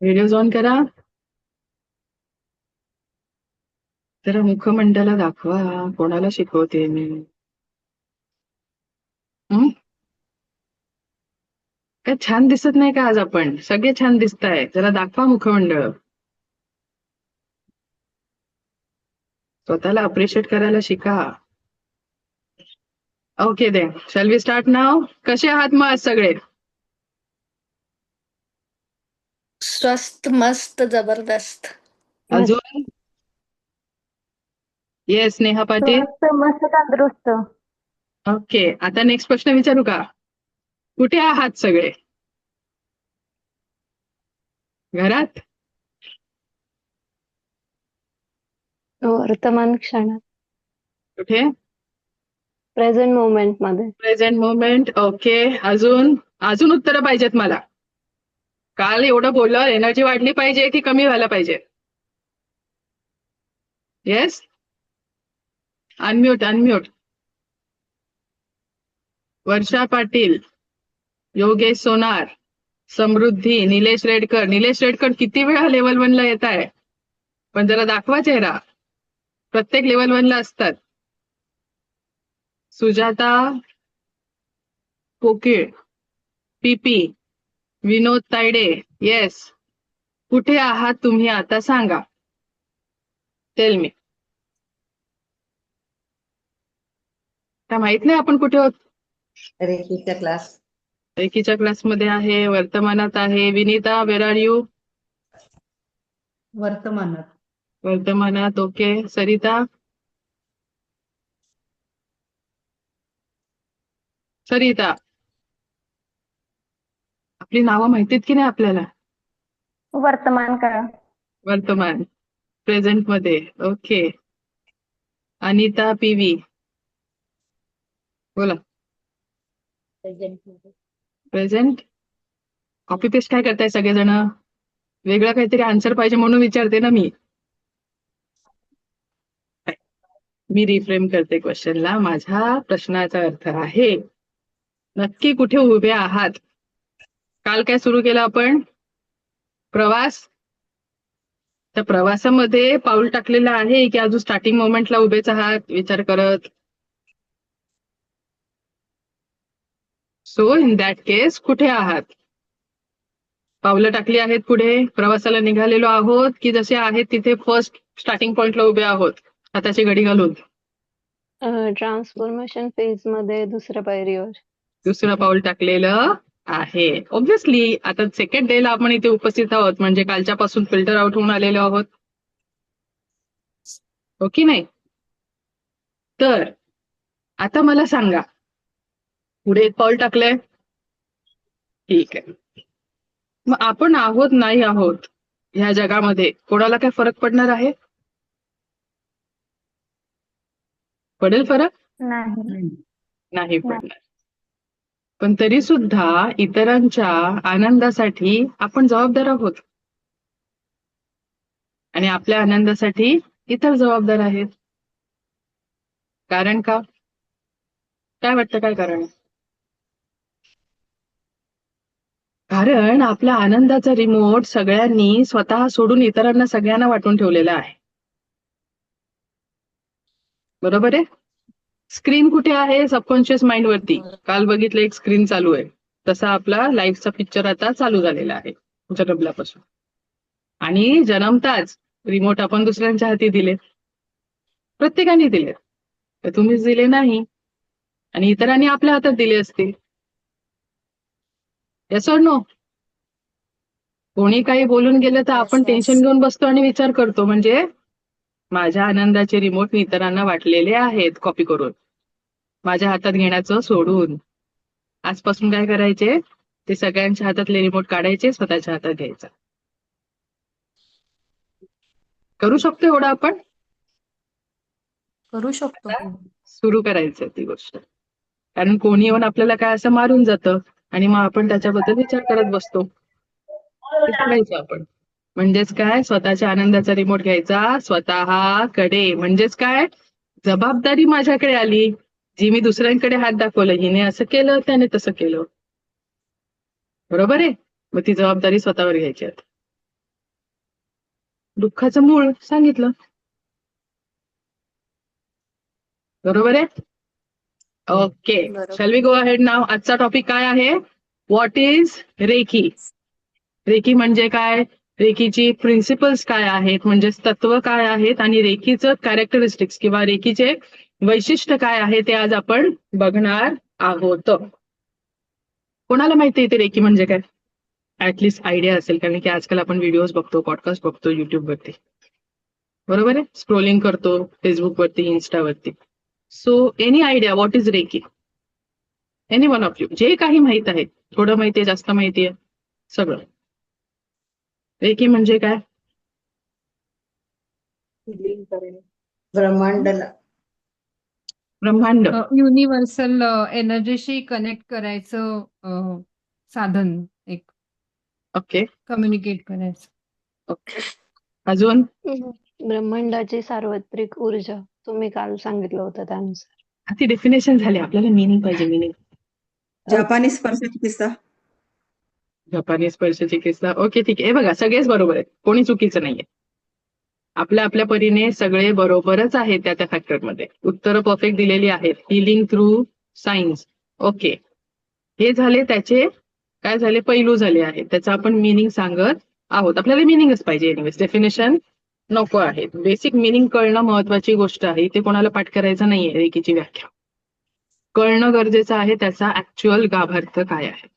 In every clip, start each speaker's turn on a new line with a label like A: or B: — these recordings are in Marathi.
A: व्हिडिओज ऑन करा. जरा मुखमंडला दाखवा. कोणाला शिकवते मी? हं? काय छान दिसत नाही का आज आपण? सगळे छान दिसताय. जरा दाखवा मुखमंडळ. स्वतःला अप्रिशिएट करायला शिका. ओके दे. Shall we start now? कसे आहात मग आज सगळे?
B: स्वस्त मस्त जबरदस्त.
A: अजून? येस नेहा पाटील.
C: स्वस्त मस्त तंदुरुस्त.
A: ओके, आता नेक्स्ट प्रश्न विचारू का? कुठे आहात सगळे? घरात?
C: वर्तमान क्षणात
A: कुठे?
C: प्रेझेंट मोमेंट मध्ये.
A: Present moment. ओके, अजून? अजून उत्तरं पाहिजेत मला. काल एवढं बोललं, एनर्जी वाढली पाहिजे की कमी व्हायला पाहिजे? Yes? Unmute unmute. Varsha Patil, Yogesh Sonar, Samruddhi, Nilesh Redkar. Nilesh Redkar किती वेळा लेवल 1 ला येत आहे, पण जरा दाखवा चेहरा. प्रत्येक लेवल 1 ला असतात. सुजाता पोकीळ, पीपी, विनोद तायडे. येस. कुठे आहात तुम्ही आता सांगा. Tell me. काय माहित नाही आपण कुठे आहोत?
D: रेखीचा क्लास.
A: एकीच्या क्लासमध्ये आहे, वर्तमानात आहे. विनीता, वेर आर यू?
D: वर्तमानात.
A: वर्तमानात. ओके. सरिता? सरिता, आपली नावं माहितीत की नाही आपल्याला?
C: वर्तमान काळ.
A: वर्तमान, प्रेझेंट मध्ये. ओके. अनिता पीव्ही, बोला. प्रेझेंट. कॉपी पेस्ट काय करताय सगळेजण? वेगळं काहीतरी आन्सर पाहिजे म्हणून विचारते ना मी. मी रिफ्रेम करते क्वेश्चनला. माझ्या प्रश्नाचा अर्थ आहे, नक्की कुठे उभे आहात? काल काय सुरू केलं आपण? प्रवास. त्या प्रवासामध्ये पाऊल टाकलेलं आहे की अजून स्टार्टिंग मोमेंटला उभेच आहात विचार करत? सो इन दॅट केस कुठे आहात? पावलं टाकली आहेत पुढे, प्रवासाला निघालेलो आहोत की जसे आहेत तिथे फर्स्ट स्टार्टिंग पॉइंटला उभे आहोत हाताची घडी घालून?
C: ट्रान्सफॉर्मेशन फेज मध्ये दुसऱ्या पायरीवर.
A: दुसरं पाऊल टाकलेलं आहे. ऑब्व्हियसली आता सेकंड डे ला आपण इथे उपस्थित आहोत म्हणजे कालच्यापासून फिल्टर आउट होऊन आलेलो आहोत, हो की नाही? तर आता मला सांगा, पुढे एक पाऊल टाकलंय, ठीक आहे. मग आपण आहोत नाही आहोत ह्या जगामध्ये कोणाला काय फरक पडणार आहे? पडेल फरक?
C: नाही.
A: नाही पडणार. पण तरी सुद्धा इतरांच्या आनंदासाठी आपण जबाबदार आहोत आणि आपल्या आनंदासाठी इतर जबाबदार आहेत. कारण का? काय वाटतं, काय कारण आहे? कारण आपल्या आनंदाचा रिमोट सगळ्यांनी स्वतः सोडून इतरांना सगळ्यांना वाटून ठेवलेला आहे. बरोबर आहे? स्क्रीन कुठे आहे? सबकॉन्शियस माइंड वरती. काल बघितलं एक स्क्रीन चालू आहे, तसा आपला लाईफचा पिक्चर आता चालू झालेला आहे जन्मल्यापासून. आणि जन्मताच रिमोट आपण दुसऱ्यांच्या हाती दिले, प्रत्येकाने दिले, तर तुम्हीच दिले नाही आणि इतरांनी आपल्या हातात दिले असतील. Yes or no? कोणी काही बोलून गेलं तर आपण टेन्शन घेऊन बसतो आणि विचार करतो म्हणजे माझ्या आनंदाचे रिमोट मी इतरांना वाटलेले आहेत कॉपी करून, माझ्या हातात घेण्याचं सोडून. आजपासून काय करायचे? ते सगळ्यांच्या हातातले रिमोट काढायचे, स्वतःच्या हातात घ्यायचा. करू शकतो एवढं आपण?
D: करू शकतो.
A: सुरू करायचं ती गोष्ट. कारण कोणी येऊन आपल्याला काय असं मारून जातं आणि मग आपण त्याच्याबद्दल विचार करत बसतो. ते करायचं आपण. म्हणजेच काय? स्वतःच्या आनंदाचा रिमोट घ्यायचा स्वतःकडे. म्हणजेच काय? जबाबदारी माझ्याकडे आली, जी मी दुसऱ्यांकडे हात दाखवलं, हिने असं केलं त्याने तसं केलं, बरोबर आहे? मग ती जबाबदारी स्वतःवर घ्यायची आहे. दुःखाचं मूळ सांगितलं. बरोबर आहे. ओके,
B: बरोबर.
A: शॅल वी गो अहेड नाव. आजचा टॉपिक काय आहे? What is recce. रेकी म्हणजे काय, रेकीची प्रिन्सिपल्स काय आहेत, म्हणजेच तत्व काय आहेत, आणि रेकीचं कॅरेक्टरिस्टिक्स किंवा रेकीचे वैशिष्ट्य काय आहे ते आज आपण बघणार आहोत. कोणाला माहिती आहे ते रेकी म्हणजे काय? ऍटलिस्ट आयडिया असेल, कारण की आजकाल आपण व्हिडिओज बघतो, पॉडकास्ट बघतो युट्यूबवरती, बरोबर आहे, स्क्रोलिंग करतो फेसबुकवरती, इन्स्टावरती. So any idea what is reiki? Any one of you, जे काही माहित आहे, थोडं माहिती आहे, जास्त माहिती आहे, सगळं. रेकी म्हणजे काय?
D: ब्रह्मांडला
A: ब्रह्मांड.
E: युनिव्हर्सल एनर्जीशी कनेक्ट करायचं साधन, एक
A: ओके
E: कम्युनिकेट करायचं.
A: ओके, अजून?
C: ब्रह्मांडाची सार्वत्रिक ऊर्जा तुम्ही काल सांगितलं होतं त्यानुसार.
A: ती डेफिनेशन झाली, आपल्याला मिनिंग पाहिजे, मिनिंग.
F: जपानी स्पर्शाची किस्सा.
A: जपानी स्पर्श चिकित्सा. ओके ठीक आहे, हे बघा सगळेच बरोबर आहेत, कोणी चुकीचं नाहीये. आपल्या आपल्या परीने सगळे बरोबरच आहेत त्या त्या फॅक्टरमध्ये. उत्तरं परफेक्ट दिलेली आहेत. Healing through science. ओके, हे झाले त्याचे काय झाले, पैलू झाले आहेत. त्याचं आपण मिनिंग सांगत आहोत. आपल्याला मिनिंगच पाहिजे, एनिवेज डेफिनेशन नको आहे. बेसिक मिनिंग कळणं महत्वाची गोष्ट आहे. ते कोणाला पाठ करायचं नाहीये. रेकीची व्याख्या कळणं गरजेचं आहे. त्याचा ऍक्च्युअल गाभार्थ काय आहे,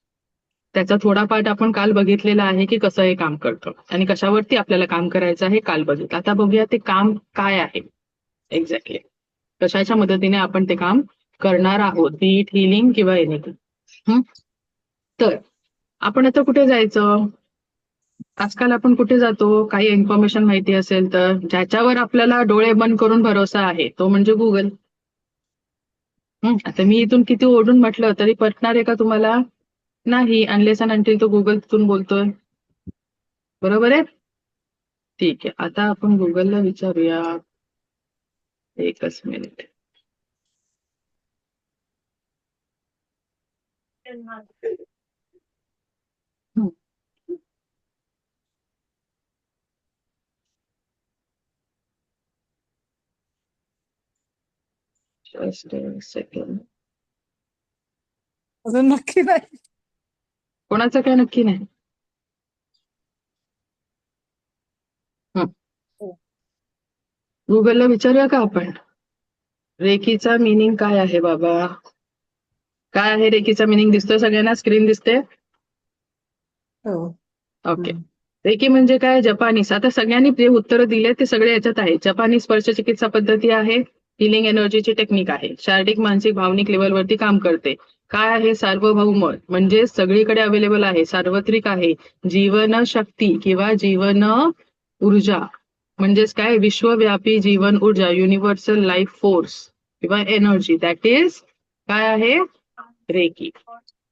A: त्याचा थोडा पार्ट आपण काल बघितलेला आहे की कसं हे काम करतं आणि कशावरती आपल्याला काम करायचं आहे, काल बघितलं. आता बघूया ते काम काय आहे एक्झॅक्टली, कशाच्या मदतीने आपण ते काम करणार आहोत, बी इट हिलिंग किंवा एनिथिंग. तर आपण आता कुठे जायचं? आजकाल आपण कुठे जातो? काही इन्फॉर्मेशन माहिती असेल तर ज्याच्यावर आपल्याला डोळे बंद करून भरोसा आहे तो म्हणजे गुगल. आता मी इथून किती ओढून म्हटलं तरी पटणार आहे का तुम्हाला? नाही, अनलेस अँड अंटिल तो गुगल तिथून बोलतोय. बरोबर आहे, ठीक आहे. आता आपण गुगलला विचारूया, एकच मिनिट. Just second.
E: अजून नक्की नाही.
A: कोणाचं काय नक्की नाही. गुगलला विचारूया का आपण, रेकीचा मिनिंग काय आहे बाबा? काय आहे रेकीचा मिनिंग? दिसतोय सगळ्यांना? स्क्रीन दिसते?
D: हो.
A: ओके. रेकी म्हणजे काय? जपानीज. आता सगळ्यांनी जे उत्तरं दिले ते सगळे याच्यात आहे. जपानी स्पर्श चिकित्सा पद्धती आहे, हिलिंग एनर्जीची टेक्निक आहे, शारीरिक, मानसिक, भावनिक लेवलवरती काम करते. काय आहे? सार्वभौम, म्हणजे सगळीकडे अवेलेबल आहे, सार्वत्रिक आहे, जीवन शक्ती किंवा जीवन ऊर्जा, म्हणजेच काय, विश्वव्यापी जीवन ऊर्जा, युनिव्हर्सल लाईफ फोर्स किंवा एनर्जी, दॅट इज काय आहे? रेकी.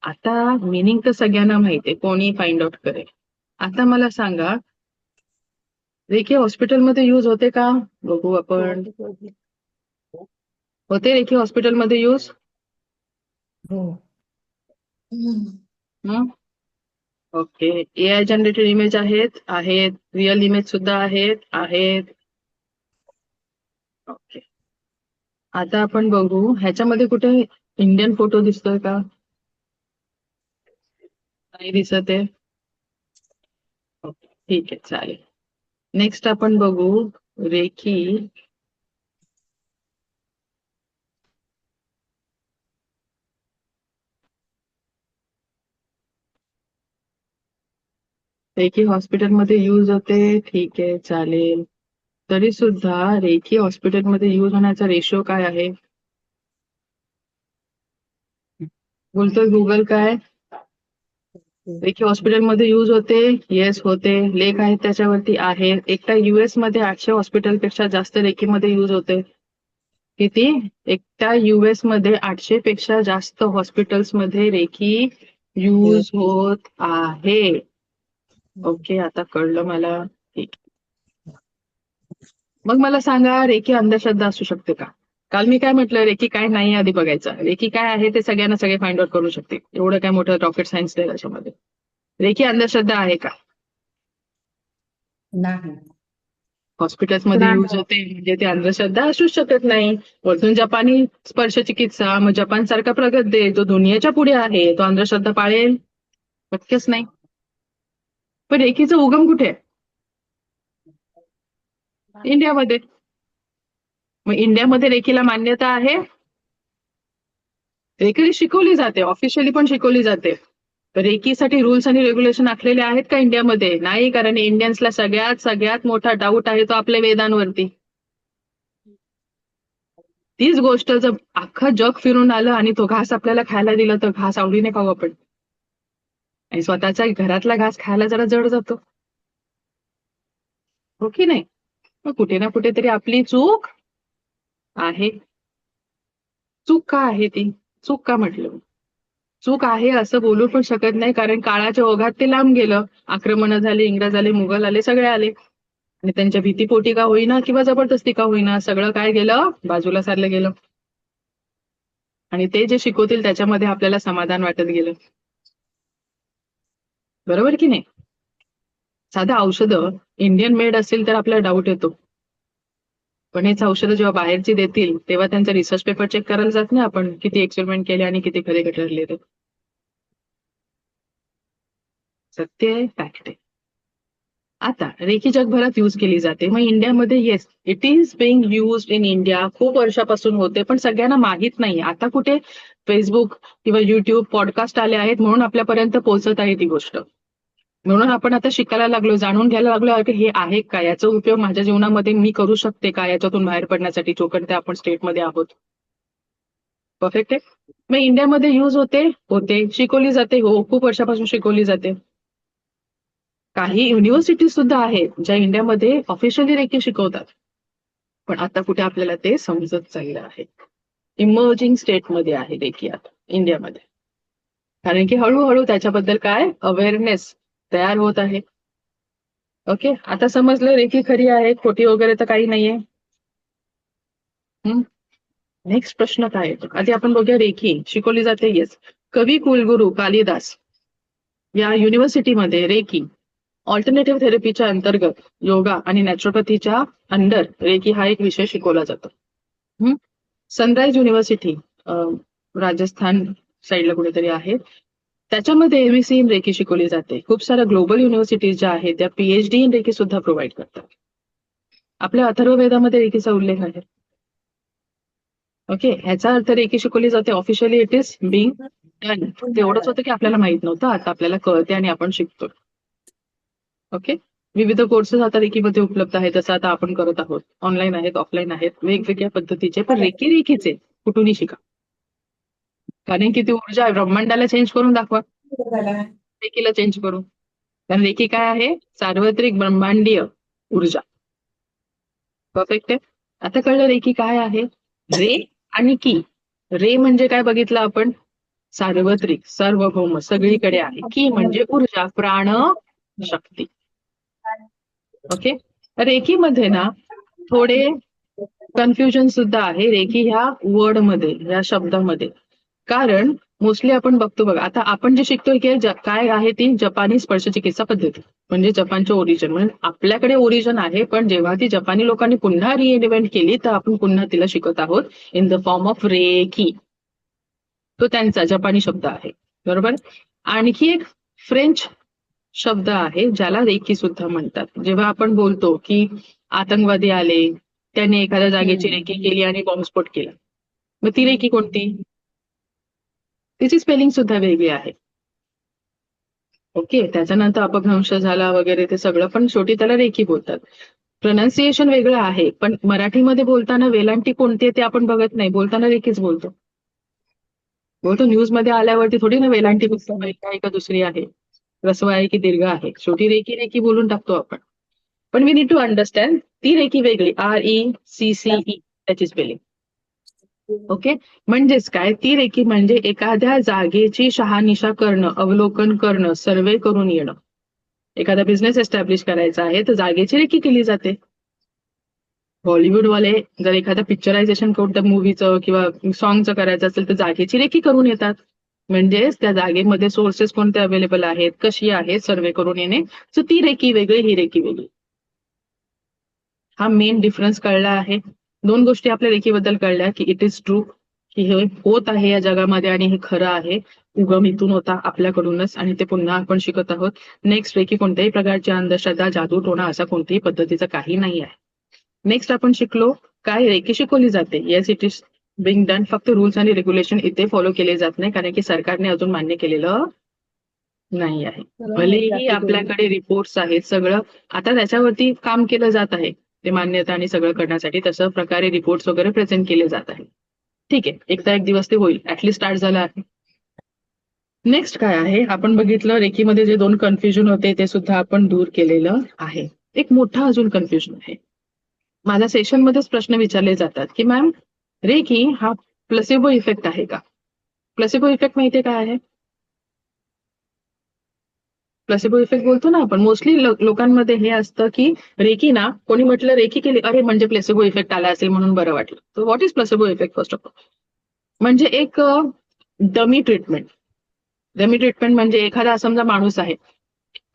A: आता मिनिंग तर सगळ्यांना माहिती आहे, कोणी फाइंड आउट करेल. आता मला सांगा, रेकी हॉस्पिटलमध्ये यूज होते का? बघू आपण. होते रेकी हॉस्पिटलमध्ये यूज?
D: हो.
A: ओके. एआय जनरेटेड इमेज आहेत, आहेत. रिअल इमेज सुद्धा आहेत, आहेत. ओके. आता आपण बघू, ह्याच्यामध्ये कुठे इंडियन फोटो दिसतोय का? नाही दिसत आहे. ओके, ठीक आहे, चालेल. नेक्स्ट आपण बघू रेकी. रेकी हॉस्पिटलमध्ये यूज होते, ठीक आहे, चालेल. तरी सुद्धा रेकी हॉस्पिटलमध्ये यूज होण्याचा रेशो काय आहे? बोलतोय गुगल काय? रेकी हॉस्पिटलमध्ये यूज होते, येस होते. लेख आहेत त्याच्यावरती, आहे. एकटा US मध्ये 800 हॉस्पिटलपेक्षा जास्त रेकीमध्ये यूज होते. किती? एकटा US मध्ये 800 पेक्षा जास्त हॉस्पिटल्स मध्ये रेकी यूज होत आहे. ओके, आता कळलं मला. ठीक. मग मला सांगा, रेकी अंधश्रद्धा असू शकते का? काल मी काय म्हटलं, रेकी काय नाही आधी बघायचं. रेकी काय आहे ते सगळ्यांना सगळे फाइंड आउट करू शकते. एवढं काय मोठं रॉकेट सायन्स नाही त्याच्यामध्ये. रेकी अंधश्रद्धा आहे का?
D: नाही.
A: हॉस्पिटल्समध्ये यूज होते म्हणजे ती अंधश्रद्धा असूच शकत नाही. वरतून जपानी स्पर्श चिकित्सा, मग जपान सारखा प्रगत देश जो दुनियेच्या पुढे आहे, तो अंधश्रद्धा पाळेल? शक्यच नाही. पण रेकीचा उगम कुठे आहे? इंडियामध्ये. मग इंडियामध्ये रेकीला मान्यता आहे? रेकी शिकवली जाते, ऑफिशियली पण शिकवली जाते. तर रेकीसाठी रूल्स आणि रेग्युलेशन आखलेले आहेत का इंडियामध्ये? नाही, कारण इंडियन्सला सगळ्यात मोठा डाऊट आहे तो आपल्या वेदांवरती. तीच गोष्ट जर अख्खं जग फिरून आलं आणि तो घास आपल्याला खायला दिला तर घास आवडीने खाऊ आपण, आणि स्वतःच्या घरातला घास खायला जरा जड जातो, हो की नाही? मग कुठे ना कुठेतरी आपली चूक आहे. चूक का आहे ती? चूक का म्हटलं? चूक आहे असं बोलू पण शकत नाही, कारण काळाच्या ओघात ते लांब गेलं. आक्रमण झाली, इंग्रज आले, मुघल आले, सगळे आले, आणि त्यांच्या भीतीपोटी का होईना किंवा जबरदस्ती का होईना सगळं काय गेलं, बाजूला सारलं गेलं. आणि ते जे शिकवतील त्याच्यामध्ये आपल्याला समाधान वाटत गेलं. बरोबर की नाही? साधं औषधं इंडियन मेड असेल तर आपल्याला डाऊट येतो, पण हेच औषधं जेव्हा बाहेरची देतील तेव्हा त्यांचा रिसर्च पेपर चेक करायला जात नाही आपण, किती एक्सपेरिमेंट केले आणि किती खरे ठरले ते. सत्य आहे, फॅक्ट आहे. आता रेकी जगभरात यूज केली जाते, मग इंडियामध्ये yes, it is being use in India. खूप वर्षापासून होते, पण सगळ्यांना माहित नाही. आता कुठे फेसबुक किंवा युट्यूब पॉडकास्ट आले आहेत म्हणून आपल्यापर्यंत पोहोचत आहे ती गोष्ट. म्हणून आपण आता शिकायला लागलो, जाणून घ्यायला लागलो की हे आहे का, याचा उपयोग माझ्या जीवनामध्ये मी करू शकते का, याच्यातून बाहेर पडण्यासाठी. जोपर्यंत आपण स्टेटमध्ये आहोत. परफेक्ट आहे. मग इंडियामध्ये यूज होते, शिकवली जाते, हो, खूप वर्षापासून शिकवली जाते. काही युनिव्हर्सिटी सुद्धा आहेत ज्या इंडियामध्ये ऑफिशियली रेकी शिकवतात, पण आता कुठे आपल्याला ते समजत चाललं आहे. इमर्जिंग स्टेटमध्ये आहे रेकी आता इंडियामध्ये, कारण की हळूहळू त्याच्याबद्दल काय अवेअरनेस तयार होत आहे. ओके, आता समजलं रेकी खरी आहे, खोटी वगैरे तर काही नाहीये. नेक्स्ट प्रश्न काय येतो? आधी आपण बघूया रेकी शिकवली जाते. येस, कवी कुलगुरू कालिदास या युनिव्हर्सिटीमध्ये रेकी ऑल्टरनेटिव्ह थेरपीच्या अंतर्गत योगा आणि नॅचरोपॅथीच्या अंडर रेकी हा एक विषय शिकवला जातो. सनराइज युनिव्हर्सिटी राजस्थान साईडला कुठेतरी आहे, त्याच्यामध्ये एमएससी इन रेकी शिकवली जाते. खूप साऱ्या ग्लोबल युनिव्हर्सिटीज ज्या आहेत त्या पीएचडी इन रेकी सुद्धा प्रोव्हाइड करतात. आपल्या अथर्ववेदामध्ये रेकीचा उल्लेख आहे. ओके, ह्याचा अर्थ रेकी शिकवली जाते officially, it is being done. तेवढंच होतं की आपल्याला माहित नव्हतं, आता आपल्याला कळते आणि आपण शिकतो. ओके, विविध कोर्सेस आता रेकीमध्ये उपलब्ध आहेत, जसं आता आपण करत आहोत. ऑनलाईन आहेत, ऑफलाईन आहेत, वेगवेगळ्या पद्धतीचे. पण रेकीचे कुठूनही शिका, कारण की ती ऊर्जा आहे. ब्रह्मांडाला चेंज करून दाखवा, रेकीला चेंज करून. कारण रेकी काय आहे? सार्वत्रिक ब्रह्मांडीय ऊर्जा. परफेक्ट आहे. आता कळलं रेकी काय आहे. रे आणि की. रे म्हणजे काय बघितलं आपण? सार्वत्रिक, सार्वभौम, सगळीकडे आहे. की म्हणजे ऊर्जा, प्राण शक्ती. ओके, रेकीमध्ये ना थोडे कन्फ्युजन सुद्धा आहे रेकी ह्या वर्ड मध्ये, ह्या शब्दामध्ये. कारण मोस्टली आपण बघतो बघा, आता आपण जे शिकतोय की काय आहे ती जपानी स्पर्श चिकित्सा पद्धती, म्हणजे जपानचे ओरिजिन. म्हणजे आपल्याकडे ओरिजिन आहे, पण जेव्हा ती जपानी लोकांनी पुन्हा रिइन्व्हेंट केली तर आपण पुन्हा तिला शिकत आहोत in the form of reiki. तो त्यांचा जपानी शब्द आहे, बरोबर. आणखी एक फ्रेंच शब्द आहे ज्याला रेकी सुद्धा म्हणतात. जेव्हा आपण बोलतो की आतंकवादी आले, त्याने एखाद्या जागेची रेकी केली आणि बॉम्बस्फोट केला, मग ती रेकी कोणती? तिची स्पेलिंग सुद्धा वेगळी आहे. ओके, त्याच्यानंतर अपभ्रंश झाला वगैरे ते सगळं, पण शेवटी त्याला रेकी बोलतात. प्रोनाऊन्सिएशन वेगळं आहे, पण मराठीमध्ये बोलताना वेलांटी कोणती आहे ते आपण बघत नाही, बोलताना रेकीच बोलतो. न्यूज मध्ये आल्यावरती थोडी ना वेलांटी आहे का दुसरी आहे, रस्व आहे की दीर्घ आहे, शेवटी रेकी रेकी बोलून टाकतो आपण. पण वी नीड टू अंडरस्टँड ती रेकी वेगळी, RECCE त्याची स्पेलिंग. ओके, म्हणजेच काय, ती रेकी म्हणजे एखाद्या जागेची शहानिशा करणं, अवलोकन करणं, सर्वे करून येणं. एखादा बिझनेस एस्टॅब्लिश करायचा आहे तर जागेची रेकी केली जाते. बॉलिवूडवाले जर एखादं पिक्चरायझेशन कोणत्या मूवीचं किंवा सॉंगचं करायचं असेल तर जागेची रेकी करून येतात. म्हणजेच त्या जागेमध्ये सोर्सेस कोणते अवेलेबल आहेत, कशी आहेत, सर्वे करून येणे. सो ती रेकी वेगळी, ही रेकी वेगळी. हा मेन डिफरन्स कळला आहे. 2 गोष्टी आपल्या रेखीबद्दल कळल्या की इट इज ट्रू, की हे होत आहे या जगामध्ये आणि हे खरं आहे. उगम इथून होता आपल्याकडूनच आणि ते पुन्हा आपण शिकत आहोत. नेक्स्ट रेकी कोणत्याही प्रकारची अंधश्रद्धा, जादू टोणा असा कोणत्याही पद्धतीचं काही नाही आहे. नेक्स्ट आपण शिकलो काय रेकी शिकवली जाते. Yes, it is being done. फक्त रूल्स आणि रेग्युलेशन इथे फॉलो केले जात नाही कारण की सरकारने अजून मान्य केलेलं नाही आहे. भलेही आपल्याकडे रिपोर्ट्स आहेत सगळं, आता त्याच्यावरती काम केलं जात आहे ते मान्यता आणि सगळं करण्यासाठी. तसं प्रकारे रिपोर्ट्स वगैरे प्रेझेंट केले जात आहे. ठीक आहे, एकदा एक दिवस ते होईल, ऍटलीस्ट स्टार्ट झालं आहे. नेक्स्ट काय आहे आपण बघितलं, रेकीमध्ये जे 2 कन्फ्युजन होते ते सुद्धा आपण दूर केलेलं आहे. एक मोठा अजून कन्फ्युजन आहे. माझ्या सेशनमध्येच प्रश्न विचारले जातात की मॅम रेकी हा प्लेसिबो इफेक्ट आहे का? प्लेसिबो इफेक्ट माहितीये काय आहे? प्लेसिबो इफेक्ट बोलतो ना आपण. मोस्टली लोकांमध्ये हे असतं की रेकी ना, कोणी म्हटलं रेकी केली, अरे म्हणजे प्लेसिबो इफेक्ट आला असेल म्हणून बरं वाटलं. तर what is placebo effect first of all? म्हणजे एक डमी ट्रीटमेंट. डमी ट्रीटमेंट म्हणजे एखादा समजा माणूस आहे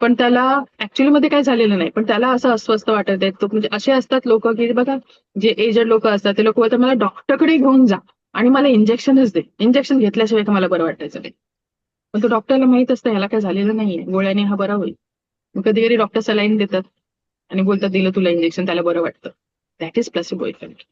A: पण त्याला ऍक्च्युअली मध्ये काय झालेलं नाही, पण त्याला असं अस्वस्थ वाटत आहे. तो म्हणजे असे असतात लोक की बघा, जे एजड लोक असतात ते लोक बोलतात मला डॉक्टरकडे घेऊन जा आणि मला इंजेक्शनच दे, इंजेक्शन घेतल्याशिवाय का मला बरं वाटायचं नाही. पण तो डॉक्टरला माहित असतं ह्याला काय झालेलं नाहीये, गोळ्याने हा बरा होईल. मग कधी कधी डॉक्टर सलाईन देतात आणि बोलतात दिलं तुला इंजेक्शन, त्याला बरं वाटतं. That is placebo effect.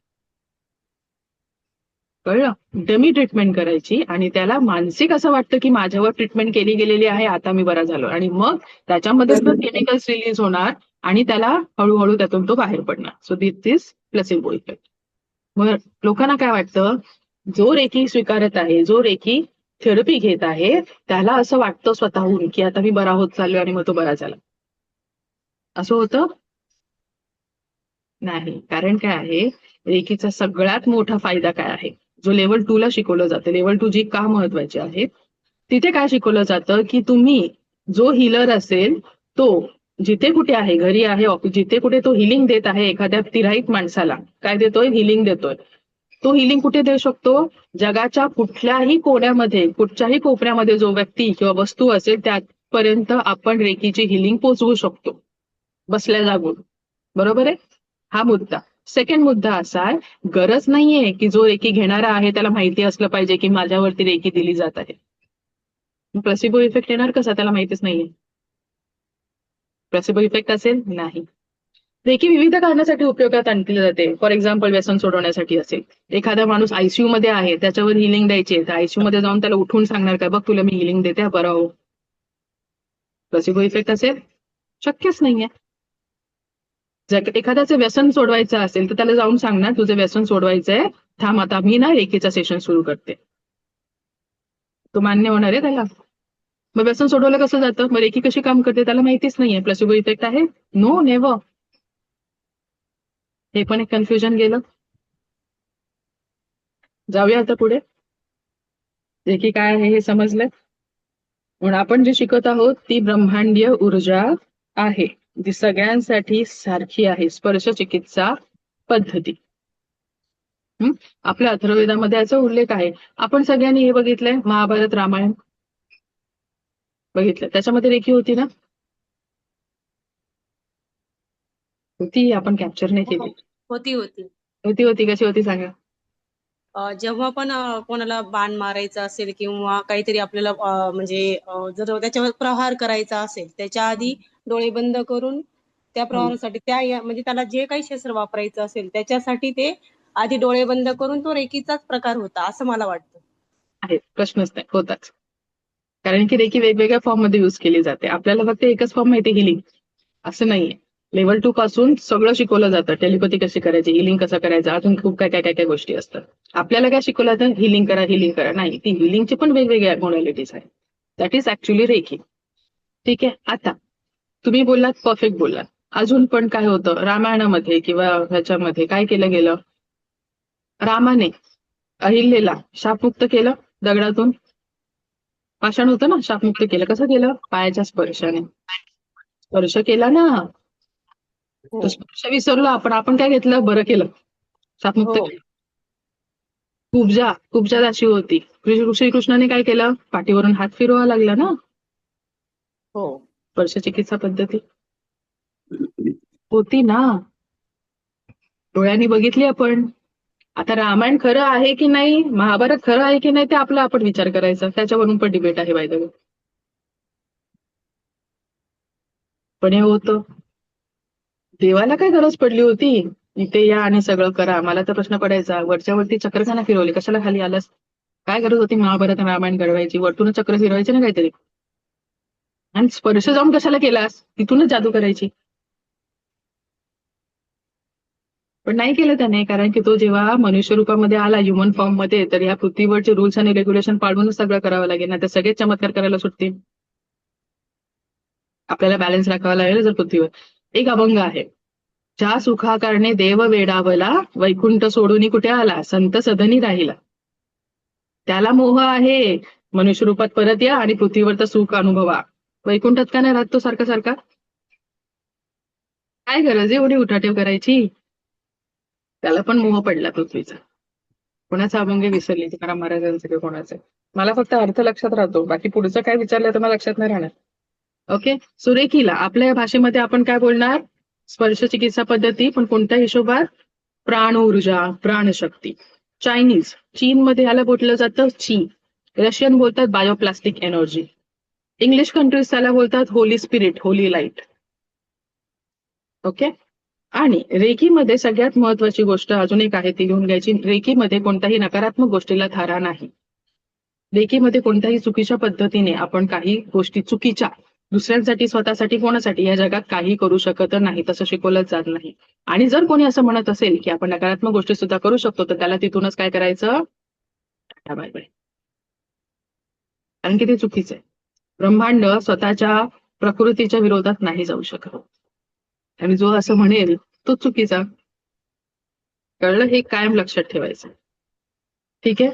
A: कळलं? डमी ट्रीटमेंट करायची आणि त्याला मानसिक असं वाटतं की माझ्यावर ट्रीटमेंट केली गेलेली आहे, आता मी बरा झालो, आणि मग त्याच्यामध्ये केमिकल्स रिलीज होणार आणि त्याला हळूहळू त्यातून तो बाहेर पडणार. So this is placebo effect. मग लोकांना काय वाटतं, जो रेकी स्वीकारत आहे, जो रेकी थेरपी घेत आहे, त्याला असं वाटतं स्वतःहून की आता मी बरा होत चाललोय आणि मग तो बरा झाला. असं होतं नाही. कारण काय आहे, रेकीचा सगळ्यात मोठा फायदा काय आहे, जो लेवल 2 ला शिकवलं जातं. लेवल 2 जी का महत्वाची आहे, तिथे काय शिकवलं जातं की तुम्ही जो हिलर असेल तो जिथे कुठे आहे, घरी आहे, ऑफिस, जिथे कुठे तो हिलिंग देत आहे एखाद्या तिराईत माणसाला, काय देतोय? हिलिंग देतोय. तो हिलिंग कुठे देऊ शकतो? जगाच्या कुठल्याही कोण्यामध्ये, कुठच्याही कोपऱ्यामध्ये जो व्यक्ती किंवा वस्तू असेल त्यापर्यंत आपण रेकीची हिलिंग पोहोचवू शकतो बसल्या जागून. बरोबर आहे? हा मुद्दा. सेकंड मुद्दा असा आहे, गरज नाहीये की जो रेकी घेणारा आहे त्याला माहिती असलं पाहिजे की माझ्यावरती रेकी दिली जात आहे. प्लेसिबो इफेक्ट येणार कसा, त्याला माहितीच नाहीये. प्लेसिबो इफेक्ट असेल नाही. रेकी विविध कारणासाठी उपयोगात आणली जाते. फॉर एक्झाम्पल व्यसन सोडवण्यासाठी असेल, एखादा माणूस आयसीयू मध्ये आहे, त्याच्यावर हिलिंग द्यायची, तर आयसीयू मध्ये जाऊन त्याला उठून सांगणार काय, बघ तुला मी हिलिंग देते, बरं हो. प्लेसिबो इफेक्ट असेल? शक्यच नाहीये. जर एखाद्याचं व्यसन सोडवायचं असेल तर त्याला जाऊन सांगणार तुझं व्यसन सोडवायचंय, थांब आता मी ना रेकीचा सेशन सुरू करते. तो मान्य होणार आहे त्याला? मग व्यसन सोडवलं कसं जातं, मग रेकी कशी काम करते त्याला माहितीच नाहीये. प्लेसिबो इफेक्ट आहे? No, never. हे पण एक कन्फ्युजन गेलं. जाऊया आता पुढे. रेकी काय आहे हे समजलं. म्हणून आपण जे शिकत आहोत ती ब्रह्मांडीय ऊर्जा आहे, जी सगळ्यांसाठी सारखी आहे. स्पर्श चिकित्सा पद्धती. आपल्या अथर्ववेदामध्ये याचा उल्लेख आहे. आपण सगळ्यांनी हे बघितलंय, महाभारत रामायण बघितलं, त्याच्यामध्ये रेखी होती ना? होती, आपण कॅप्चर नाही केली.
G: होती होती
A: होती होती कशी होती सांगा.
G: जेव्हा पण कोणाला बाण मारायचा असेल किंवा काहीतरी आपल्याला म्हणजे जर त्याच्यावर प्रहार करायचा असेल त्याच्या आधी डोळे बंद करून त्या प्रहारासाठी म्हणजे त्याला जे काही शस्त्र वापरायचं असेल त्याच्यासाठी ते आधी डोळे बंद करून तो रेकीचाच प्रकार होता असं मला वाटतं.
A: आहे, प्रश्नच नाही, होताच. कारण की रेकी वेगवेगळ्या फॉर्म मध्ये युज केली जाते. आपल्याला फक्त एकच फॉर्म माहिती, हिलिंग, असं नाहीये. लेवल 2 पासून सगळं शिकवलं जातं. टेलिपॅथी कशी करायची, हिलिंग कसं करायचं, अजून खूप काय काय काय काय गोष्टी असतात. आपल्याला काय शिकवलं जातं, हिलिंग करा, हिलिंग करा. नाही, ती हिलिंगची पण वेगवेगळ्या मॉडॅलिटीज आहेत. That is actually reiki. ठीक आहे. आता तुम्ही बोललात, परफेक्ट बोललात. अजून पण काय होतं रामायणामध्ये किंवा ह्याच्यामध्ये काय केलं गेलं, रामाने अहिल्याला शापमुक्त केलं दगडातून. पाषाण होतं ना, शापमुक्त केलं. कसं केलं? पायाच्या स्पर्शाने. स्पर्श केला ना, तो स्पर्श विसरलो आपण काय घेतलं, बरं केलं, शापमुक्त केलं. कुब्जा दाशी होती, श्रीकृष्णाने काय केलं, पाठीवरून हात फिरवा लागला ना.
G: हो,
A: स्पर्श चिकित्सा पद्धती होती ना. डोळ्यांनी बघितली आपण. आता रामायण खरं आहे की नाही, महाभारत खरं आहे की नाही, ते आपला आपण विचार करायचा. त्याच्यावरून पण डिबेट आहे बाय द वे. पण हे होतं. देवाला काय गरज पडली होती इथे या आणि सगळं करा? मला तर प्रश्न पडायचा, वरच्या वरती चक्रखाना फिरवली, कशाला खाली आलास? काय गरज होती महाभारत आणि रामायण घडवायची? वरतूनच चक्र फिरवायचे ना काहीतरी. आणि स्पर्श जाऊन कशाला केलास? तिथूनच जादू करायची. पण नाही केलं त्याने, कारण की तो जेव्हा मनुष्य रूपामध्ये आला ह्युमन फॉर्म मध्ये, तर या पृथ्वीवरचे रूल्स आणि रेग्युलेशन पाळूनच सगळं करावं लागेल ना. तर सगळेच चमत्कार करायला सुटतील. आपल्याला बॅलन्स राखावा लागेल जर पृथ्वीवर. एक अभंग आहे, ज्या सुखाकारणे देव वेडावला, वैकुंठ सोडून कुठे आला, संत सदनी राहिला. त्याला मोह आहे, मनुष्य रूपात परत या आणि पृथ्वीवरचं सुख अनुभवा. वैकुंठात का नाही राहत तो सारखा सारखा? काय गरज आहे एवढी उठाठेव करायची? त्याला पण मोह पडला पृथ्वीचा. कोणाचा अभंग विसरली, तुकाराम महाराजांचं किंवा कोणाचं. मला फक्त अर्थ लक्षात राहतो, बाकी पुढचं काय विचारलं तर मला लक्षात नाही राहणार. ओके. सुरेखीला आपल्या या भाषेमध्ये आपण काय बोलणार? स्पर्श चिकित्सा पद्धती, पण कोणत्या हिशोबात? प्राण ऊर्जा, प्राणशक्ती. चायनीज, चीनमध्ये याला बोललं जातं ची. रशियन बोलतात बायोप्लास्टिक एनर्जी. इंग्लिश कंट्रीज त्याला बोलतात Holy spirit, Holy light. Okay. आणि रेकीमध्ये सगळ्यात महत्वाची गोष्ट अजून एक आहे, ती लिहून घ्यायची. रेकीमध्ये कोणत्याही नकारात्मक गोष्टीला थारा नाही. रेकीमध्ये कोणत्याही चुकीच्या पद्धतीने आपण काही गोष्टी चुकीच्या दुसऱ्यांसाठी, स्वतःसाठी, कोणासाठी या जगात काही करू शकत नाही, तसं शिकवलं जात नाही. आणि जर कोणी असं म्हणत असेल की आपण नकारात्मक गोष्टी सुद्धा करू शकतो, तर त्याला तिथूनच काय करायचं? Tata bye bye. कारण की ते चुकीचं आहे. ब्रह्मांड स्वतःच्या प्रकृतीच्या विरोधात नाही जाऊ शकत. आणि जो असं म्हणेल तो चुकीचा. कळलं? हे कायम लक्षात ठेवायचं. ठीक आहे.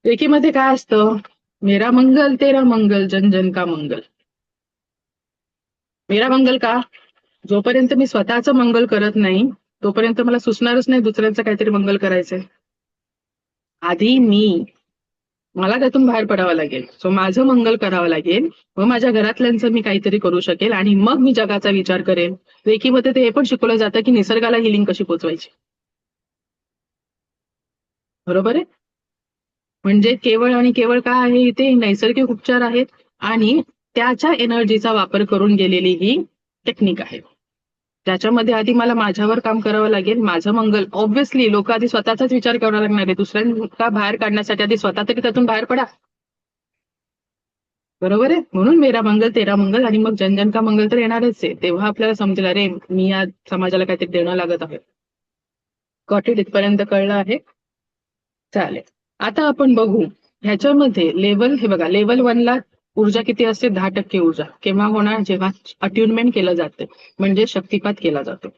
A: रेकीमध्ये काय असतं? मेरा मंगल तेरा मंगल, जन जन का मंगल. मेरा मंगल का? जोपर्यंत मी स्वतःचं मंगल करत नाही तोपर्यंत मला सुचणारच नाही दुसऱ्यांचं काहीतरी मंगल करायचंय. आधी मला त्यातून बाहेर पडावं लागेल. सो माझं मंगल करावं लागेल, मग माझ्या घरातल्यांचं मी काहीतरी करू शकेल, आणि मग मी जगाचा विचार करेन. रेकीमध्ये ते हे पण शिकवलं जातं की निसर्गाला हिलिंग कशी पोचवायची. बरोबर आहे? म्हणजे केवळ आणि केवळ काय आहे इथे? नैसर्गिक उपचार आहेत आणि त्याच्या एनर्जीचा वापर करून गेलेली ही टेक्निक आहे, ज्याच्यामध्ये आधी मला माझ्यावर काम करावं लागेल. माझं मंगल, ऑब्व्हियसली लोक आधी स्वतःचाच विचार करावा लागणार आहे. दुसऱ्यांना बाहेर काढण्यासाठी आधी स्वतः तरी त्यातून बाहेर पडा. बरोबर आहे? म्हणून मेरा मंगल तेरा मंगल, आणि मग जनजन का मंगल तर येणारच आहे. तेव्हा आपल्याला समजेल, अरे मी या समाजाला काहीतरी देणं लागत आहे. Got it? इथपर्यंत कळलं आहे? चालेल. आता आपण बघू ह्याच्यामध्ये लेवल. हे बघा, लेवल 1 ला ऊर्जा किती असते? 10% ऊर्जा. केव्हा होणार? जेव्हा अट्युनमेंट केलं जातं, म्हणजे शक्तिपात केला जातो.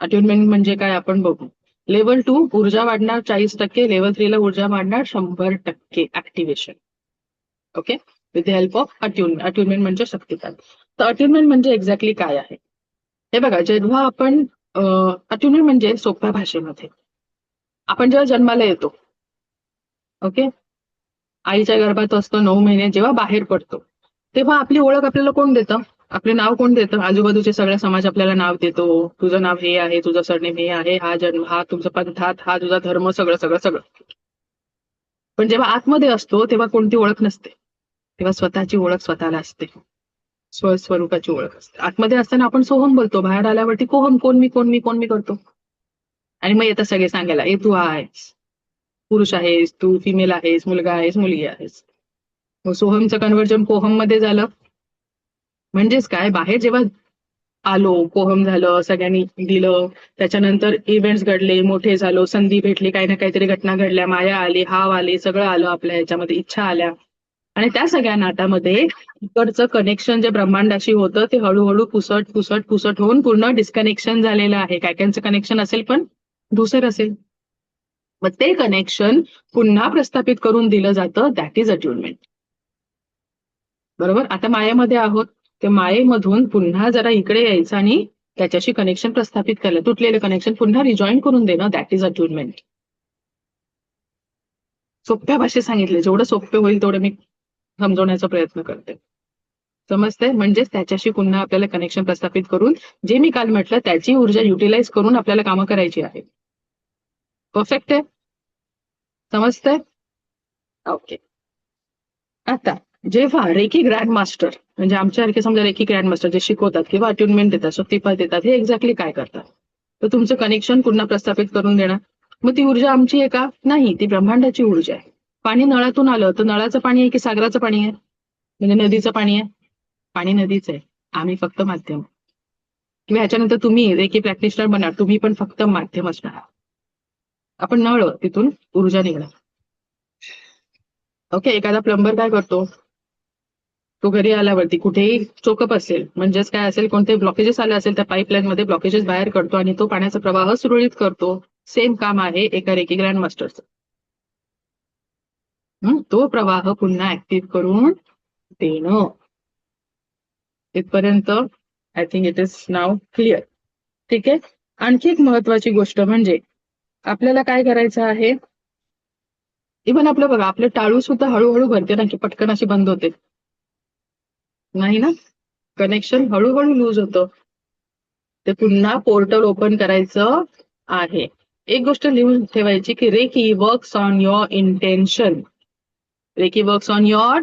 A: अट्युनमेंट म्हणजे काय आपण बघू. लेवल 2 ऊर्जा वाढणार 40%. लेवल 3 ला ऊर्जा वाढणार 100% activation. Okay. With the help of attunement. Attunement म्हणजे शक्तिपात. तर अट्युनमेंट म्हणजे एक्झॅक्टली काय आहे? हे बघा, जेव्हा आपण अट्युनमेंट म्हणजे सोप्या भाषेमध्ये, आपण जेव्हा जन्माला येतो, ओके, आईच्या गर्भात असतो 9 महिने, जेव्हा बाहेर पडतो तेव्हा आपली ओळख आपल्याला कोण देतं? आपले नाव कोण देतं? आजूबाजूचे सगळा समाज आपल्याला नाव देतो. तुझं नाव हे आहे, तुझं सरनेम हे आहे, हा जन्म, हा तुमचा पंथात, हा तुझा धर्म, सगळं सगळं सगळं. पण जेव्हा आतमध्ये असतो तेव्हा कोणती ओळख नसते. तेव्हा स्वतःची ओळख स्वतःला असते, स्वस्वरूपाची ओळख असते. आतमध्ये असताना आपण सोहम बोलतो, बाहेर आल्यावरती कोहम, कोण मी करतो. आणि मग येतं सगळे सांगायला, ए तू आहेस, पुरुष आहेस, तू फिमेल आहेस, मुलगा आहेस, मुलगी आहेस. मग सोहमचं कन्व्हर्जन कोहम मध्ये झालं. म्हणजेच काय, बाहेर जेव्हा आलो, कोहम झालं, सगळ्यांनी दिलं, त्याच्यानंतर इव्हेंट्स घडले, मोठे झालो, संधी भेटली, काही ना काहीतरी घटना घडल्या, माया आली, हाव आले, सगळं आलं आपल्या ह्याच्यामध्ये, इच्छा आल्या, आणि त्या सगळ्या नाटामध्ये इकडचं कनेक्शन जे ब्रह्मांडाशी होतं ते हळूहळू पुसट होऊन पूर्ण डिस्कनेक्शन झालेलं आहे. काय कायचं कनेक्शन असेल पण दुसरं असेल. मग ते कनेक्शन पुन्हा प्रस्थापित करून दिलं जातं. That is attunement. बरोबर? आता मायेमध्ये आहोत, ते मायेमधून पुन्हा जरा इकडे यायचं आणि त्याच्याशी कनेक्शन प्रस्थापित केलं, तुटलेलं कनेक्शन पुन्हा रिजॉईन करून देणं, दॅट इज अट्युनमेंट. सोप्या भाषेत सांगितले, जेवढं सोपे होईल तेवढं मी समजवण्याचा प्रयत्न करते. समजतंय? म्हणजेच त्याच्याशी पुन्हा आपल्याला कनेक्शन प्रस्थापित करून जे मी काल म्हटलं त्याची ऊर्जा युटिलाइज करून आपल्याला कामं करायची आहे. परफेक्ट आहे? समजतंय? ओके. आता जेव्हा रेकी ग्रँड मास्टर म्हणजे आमच्यासारखे समजा रेकी ग्रँड मास्टर जे शिकवतात किंवा अट्युनमेंट देतात, शक्तिपात देतात, हे एक्झॅक्टली काय करतात? तर तुमचं कनेक्शन पुन्हा प्रस्थापित करून देणार. मग ती ऊर्जा आमची आहे का? नाही, ती ब्रह्मांडाची ऊर्जा आहे. पाणी नळातून आलं तर नळाचं पाणी आहे की सागराचं पाणी आहे? म्हणजे नदीचं पाणी आहे? पाणी नदीचं आहे. आम्ही फक्त माध्यम. किंवा ह्याच्यानंतर तुम्ही रेकी प्रॅक्टिशनर बना, तुम्ही पण फक्त माध्यम असणार. आपण नळ तिथून ऊर्जा निघणार. ओके. एखादा प्लंबर काय करतो? तो घरी आल्यावरती कुठेही चोकअप असेल म्हणजेच काय असेल, कोणते ब्लॉकेजेस आले असेल त्या पाईपलाईन मध्ये ब्लॉकेजेस बाहेर काढतो आणि तो पाण्याचा प्रवाह सुरळीत करतो. सेम काम आहे एका रेकी ग्रँड मास्टरचं. तो प्रवाह पुन्हा ऍक्टिव्ह करून देणं. इथपर्यंत I think it is now clear. ठीक आहे. आणखी एक महत्वाची गोष्ट म्हणजे आपल्याला काय करायचं आहे, इव्हन आपलं बघा आपलं टाळू सुद्धा हळूहळू भरते ना की पटकन अशी बंद होते नाही ना. कनेक्शन हळूहळू लूज होतं. ते पुन्हा पोर्टल ओपन करायचं आहे. एक गोष्ट लिहून ठेवायची की reiki works on your intention. Reiki works on your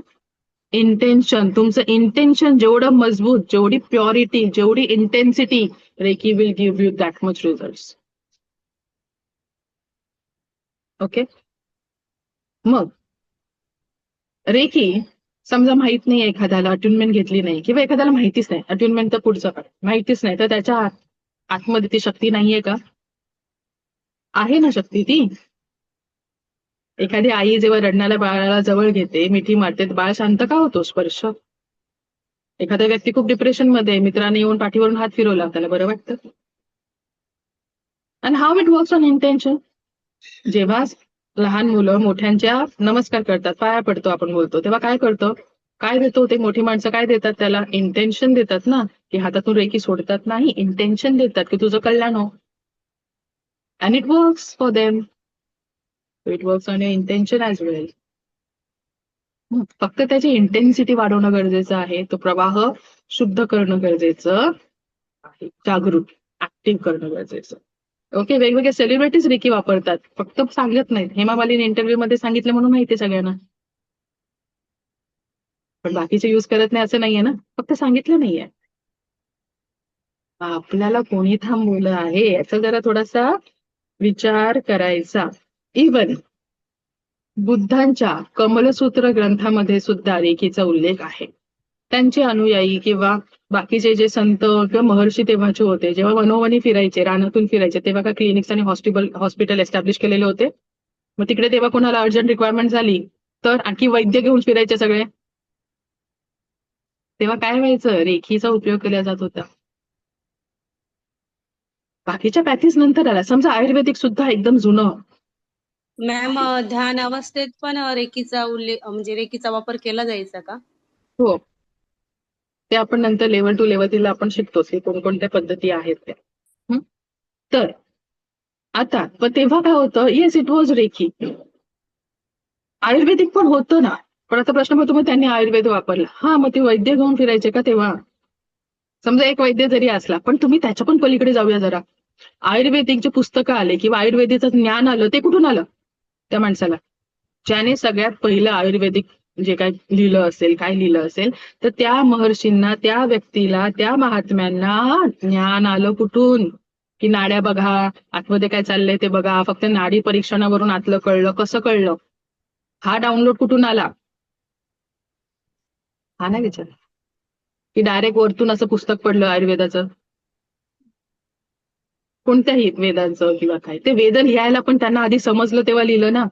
A: intention. तुमचं इंटेन्शन जेवढं मजबूत, जेवढी प्युरिटी, जेवढी intensity, reiki will give you that much result. Okay. मग रेकी समजा माहित नाही एखाद्याला, अट्युनमेंट घेतली नाही किंवा एखाद्याला माहितीच नाही, अट्युनमेंट तर पुढचं पण माहितीच नाही, तर त्याच्या आतमध्ये ती शक्ती नाहीये का? आहे ना शक्ती ती. एखादी आई जेव्हा रडणाऱ्या बाळाला जवळ घेते, मिठी मारते, बाळ शांत का होतो? स्पर्श. एखादा व्यक्ती खूप डिप्रेशन मध्ये, मित्राने येऊन पाठीवरून हात फिरवला, त्याला बरं वाटतं. And how it works on intention. जेव्हा लहान मुलं मोठ्यांच्या नमस्कार करतात, पाया पडतो आपण बोलतो, तेव्हा काय करतो? काय देतो ते मोठी माणसं? काय देतात त्याला? इंटेन्शन देतात ना, की हातातून रेकी सोडतात नाही, इंटेन्शन देतात की तुझं कल्याण हो. And it works for them. It works on your intention as well. फक्त त्याची इंटेन्सिटी वाढवणं गरजेचं आहे. तो प्रवाह शुद्ध करणं गरजेचं आहे. जागृत ऍक्टिव्ह करणं गरजेचं. ओके. वेगवेगळे सेलिब्रिटीज रेकी वापरतात, फक्त सांगत नाहीत. हेमा मालिनी इंटरव्ह्यू मध्ये सांगितलं म्हणून माहिती सगळ्यांना, पण बाकीचे युज करत नाही असं नाहीये ना, फक्त सांगितलं नाहीये. आपल्याला कोणी थांबवलं आहे याचा जरा थोडासा विचार करायचा. इवन बुद्धांच्या कमलसूत्र ग्रंथामध्ये सुद्धा रेकीचा उल्लेख आहे. त्यांचे अनुयायी किंवा बाकीचे जे संत किंवा महर्षी तेव्हाचे होते, जेव्हा वनोवनी फिरायचे, रानातून फिरायचे, तेव्हा का क्लिनिक्स आणि हॉस्पिटल एस्टॅब्लिश केलेले होते. मग तिकडे तेव्हा कोणाला अर्जंट रिक्वायरमेंट झाली तर आणखी वैद्य घेऊन फिरायचे सगळे. तेव्हा काय व्हायचं? रेखीचा उपयोग केला जात होता. बाकीच्या पॅथीज नंतर आला. समजा आयुर्वेदिक सुद्धा एकदम जुनं.
G: मॅम ध्यान अवस्थेत पण रेकीचा उल्लेख म्हणजे रेकीचा वापर केला जायचा का?
A: हो, ते आपण नंतर लेवल 2 लेवल 3 ला आपण शिकतोच की कोणकोणत्या पद्धती आहेत त्या. तर आता पण तेव्हा काय होतं? Yes, it was reiki. Ayurvedic पण होतं ना, पण आता प्रश्न पडतो मग त्यांनी आयुर्वेद वापरला. हा, मग ते वैद्य घेऊन फिरायचे का तेव्हा? समजा एक वैद्य जरी असला, पण तुम्ही त्याच्या पण पलीकडे जाऊया जरा. आयुर्वेदिक जे पुस्तकं आले किंवा आयुर्वेदिकचं ज्ञान आलं ते कुठून आलं? त्या माणसाला ज्याने सगळ्यात पहिलं आयुर्वेदिक जे काय लिहिलं असेल, काय लिहिलं असेल, तर त्या महर्षींना, त्या व्यक्तीला, त्या महात्म्यांना ज्ञान आलं कुठून? की नाड्या बघा, आतमध्ये काय चाललंय ते बघा, फक्त नाडी परीक्षणावरून आतलं कळलं. कसं कळलं? हा डाउनलोड कुठून आला? हा नाही विचार की डायरेक्ट वरतून असं पुस्तक पडलं आयुर्वेदाचं, कोणत्याही वेदांचं किंवा काय. ते वेद लिहायला पण त्यांना आधी समजलं तेव्हा लिहिलं ना,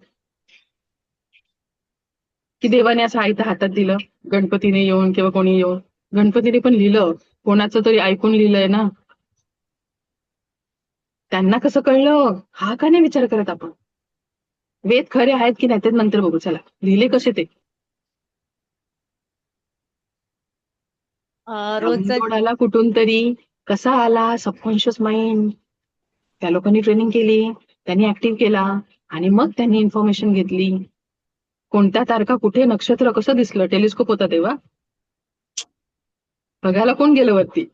A: की देवाने असं आयतं हातात दिलं, गणपतीने येऊन किंवा कोणी येऊन. गणपतीने पण लिहिलं, कोणाचं तरी ऐकून लिहिलंय ना. त्यांना कसं कळलं? हा का नाही विचार करत आपण? वेद खरे आहेत की नाही ते नंतर बघू. चला, लिहिले कसे ते.
G: रोजचा
A: डाउनलोड आला कुठून तरी. कसा आला? Subconscious mind. त्या लोकांनी ट्रेनिंग केली, त्यांनी ऍक्टिव्ह केला आणि मग त्यांनी इन्फॉर्मेशन घेतली. कोणत्या तारखा कुठे, नक्षत्र कसं दिसलं? टेलिस्कोप होता तेव्हा. बघायला कोण गेलं वरती?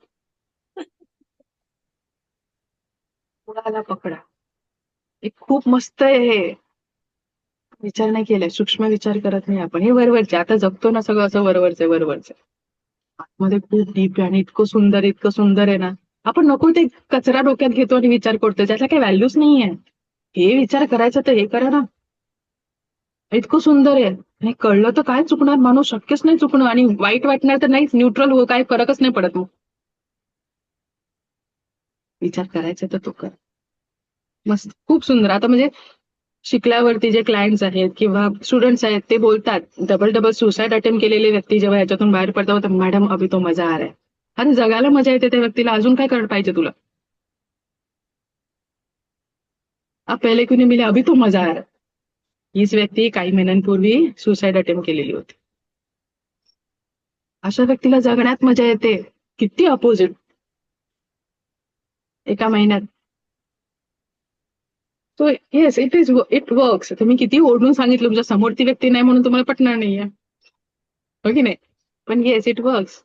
A: मुळाला पकडा. एक खूप मस्त आहे हे. विचार नाही केलाय, सूक्ष्म विचार करत नाही आपण. हे वरवरचे आता जगतो ना सगळं असं वरवरचे. आतमध्ये खूप डीप आहे आणि इतकं सुंदर आहे ना. आपण नको ते कचरा डोक्यात घेतो आणि विचार करतो, त्याचा काही व्हॅल्यूच नाहीये. हे विचार करायचं तर हे करा ना. इतकं सुंदर आहे. नाही कळलं तर काय चुकणार माणूस, शक्यच नाही चुकणं. आणि वाईट वाटणार तर नाहीच, न्यूट्रल हो, काय फरकच नाही पडत मग. विचार करायचा तर तो कर. मस्त, खूप सुंदर. आता म्हणजे शिकल्यावरती जे क्लायंट्स आहेत किंवा स्टुडंट्स आहेत ते बोलतात, डबल सुसाईड अटेम्प्ट केलेले व्यक्ती जेव्हा याच्यातून बाहेर पडतात, मॅडम अभि तो मजा आ रहा है. अरे जगायला मजा येते त्या व्यक्तीला, अजून काय करायला पाहिजे तुला? अब पहिले क्यों नहीं मिले, अभि तो मजा आ रहा है. हीच व्यक्ती काही महिन्यांपूर्वी सुसाईड अटेम्प्ट केलेली होती. अशा व्यक्तीला जगण्यात मजा येते. किती अपोजिट एका महिन्यात. तो येस, इट वर्क्स. तुम्ही किती ओढून सांगितलं, तुमच्या समोर ती व्यक्ती नाही म्हणून तुम्हाला पटणार नाहीये, हो की नाही? पण येस, इट वर्क्स.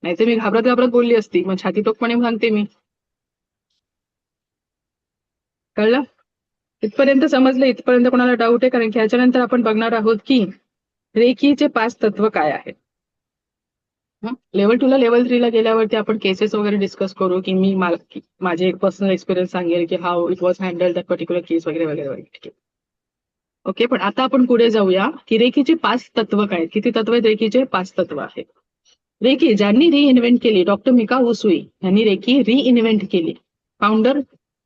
A: नाहीतर मी घाबरत बोलली असती, मग छाती टोकपणे सांगते मी. कळलं? इथपर्यंत समजलं? इथपर्यंत कोणाला डाऊट आहे? कारण की ह्याच्यानंतर आपण बघणार आहोत की रेकीचे 5 तत्व काय आहेत. लेवल 2 ला लेवल 3 ला गेल्यावरती आपण केसेस वगैरे डिस्कस करू, की मी माझे एक पर्सनल एक्सपिरियन्स सांगेल की how it was handle that particular case वगैरे वगैरे वगैरे. ठीक आहे, ओके. पण आता आपण पुढे जाऊया की रेकीचे 5 तत्व काय आहेत. किती तत्व आहेत रेकीचे? 5 तत्व आहेत. रेकी ज्यांनी रिइन्व्हेंट केली, डॉक्टर मिका उसुई यांनी रेकी रिइन्व्हेंट केली. फाउंडर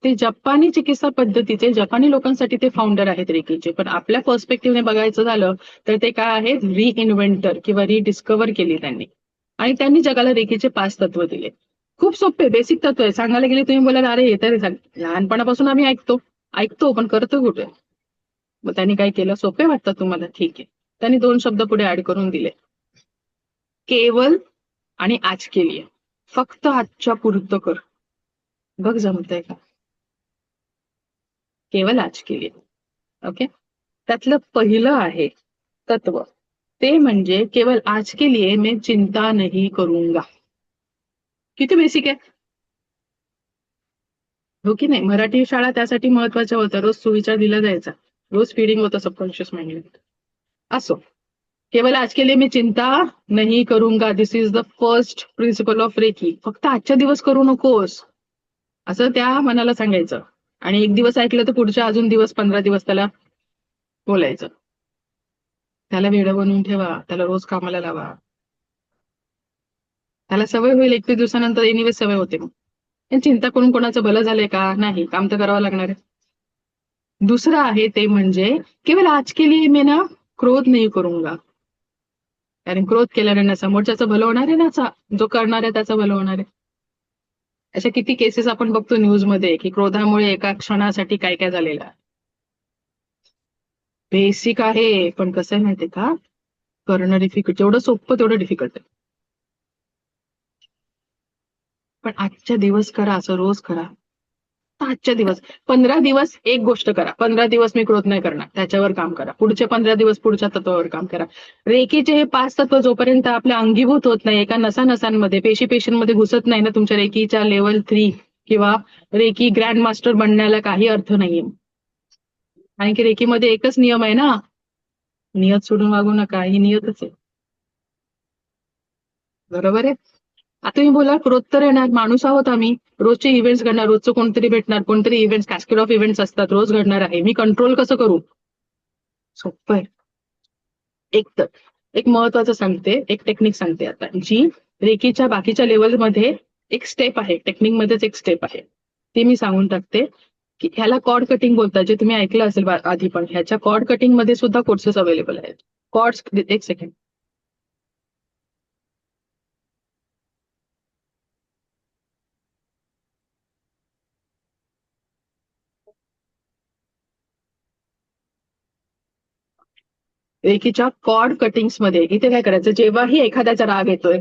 A: ते जपानी चिकित्सा पद्धतीचे, जपानी लोकांसाठी ते फाउंडर आहेत रेकीचे. पण आपल्या पर्स्पेक्टिव्हने बघायचं झालं तर ते काय आहेत? रिइन्व्हेंटर किंवा रिडिस्कवर केली त्यांनी. आणि त्यांनी जगाला रेकीचे 5 तत्व दिले. खूप सोपे बेसिक तत्व आहे. सांगायला गेले तुम्ही बोलाल अरे हे तर लहानपणापासून आम्ही ऐकतो पण करतो कुठे? मग त्यांनी काय केलं? सोपे वाटतात तुम्हाला? ठीक आहे. त्यांनी 2 शब्द पुढे ऍड करून दिले, केवल आणि आज के लिए. फक्त आजच्या पुरतं कर. बघ जमतंय का? केवल आज के लिए. ओके. त्यातलं पहिलं आहे तत्व, ते म्हणजे केवल आज के लिए मैं चिंता नहीं करूंगा. किती बेसिक आहे, हो की नाही? मराठी शाळा त्यासाठी महत्वाच्या होत्या. रोज सुविचार दिला जायचा, रोज फीडिंग होतं सबकॉन्शियस माइंडला. असो, केवल आज के लिए मैं चिंता नहीं करूंगा. This is the first principle of reiki. फक्त आजच्या दिवस करू नकोस असं त्या मनाला सांगायचं. आणि एक दिवस ऐकलं तर पुढच्या अजून 15 दिवस त्याला बोलायचं. त्याला वेडं बनवून ठेवा, त्याला रोज कामाला लावा. त्याला सवय होईल, 21 दिवसानंतर एनिवे सवय होते. मग चिंता करून कोणाचं भलं झालंय का? नाही, काम तर करावं लागणार आहे. दुसरं आहे ते म्हणजे केवल आज के लिए मैं ना क्रोध नहीं करूंगा. कारण क्रोध केल्याने ना समोरच्याचं भलं होणार आहे ना, जो करणार आहे त्याचं भलं होणार आहे. अशा किती केसेस आपण बघतो न्यूज मध्ये की क्रोधामुळे एका क्षणासाठी काय काय झालेलं आहे. बेसिक आहे, पण कसं आहे माहितीये का? करणं डिफिकल्ट. जेवढं सोपं तेवढं डिफिकल्ट आहे. पण आजच्या दिवस करा, असं रोज करा. आजच्या दिवस 15 दिवस एक गोष्ट करा. 15 दिवस मी क्रोध नाही करणार, त्याच्यावर काम करा. पुढचे 15 दिवस पुढच्या तत्वावर काम करा. रेकीचे हे 5 तत्व जोपर्यंत आपल्या अंगीभूत होत नाही, एका नसानसांमध्ये पेशीमध्ये घुसत नाही ना, तुमच्या रेकीच्या लेवल 3 किंवा रेकी ग्रँड मास्टर बनण्याला काही अर्थ नाहीये. कारण की रेकीमध्ये एकच नियम आहे ना, नियत सोडून वागू नका. ही नियतच आहे, बरोबर आहे? आता तुम्ही बोला क्रोध तर येणार, माणूस आहोत आम्ही. रोजचे इव्हेंट्स घडणार, रोजचं कोणतरी भेटणार, कोणतरी इव्हेंट्स, कॅस्केड ऑफ इव्हेंट्स असतात, रोज घडणार आहे. मी कंट्रोल कसं करू? सोपं आहे. एक महत्वाचं सांगते, एक टेक्निक सांगते आता, जी रेकीच्या बाकीच्या लेवलमध्ये एक स्टेप आहे, टेक्निक मध्येच एक स्टेप आहे, ती मी सांगून टाकते. की ह्याला कॉर्ड कटिंग बोलतात, जे तुम्ही ऐकलं असेल आधी. पण ह्याच्या कॉर्ड कटिंग मध्ये सुद्धा कोर्सेस अवेलेबल आहेत. कॉर्ड्स, एक सेकंड. रेकीच्या कॉर्ड कटिंग्स मध्ये इथे काय करायचं? जेव्हाही एखाद्याचा राग येतोय,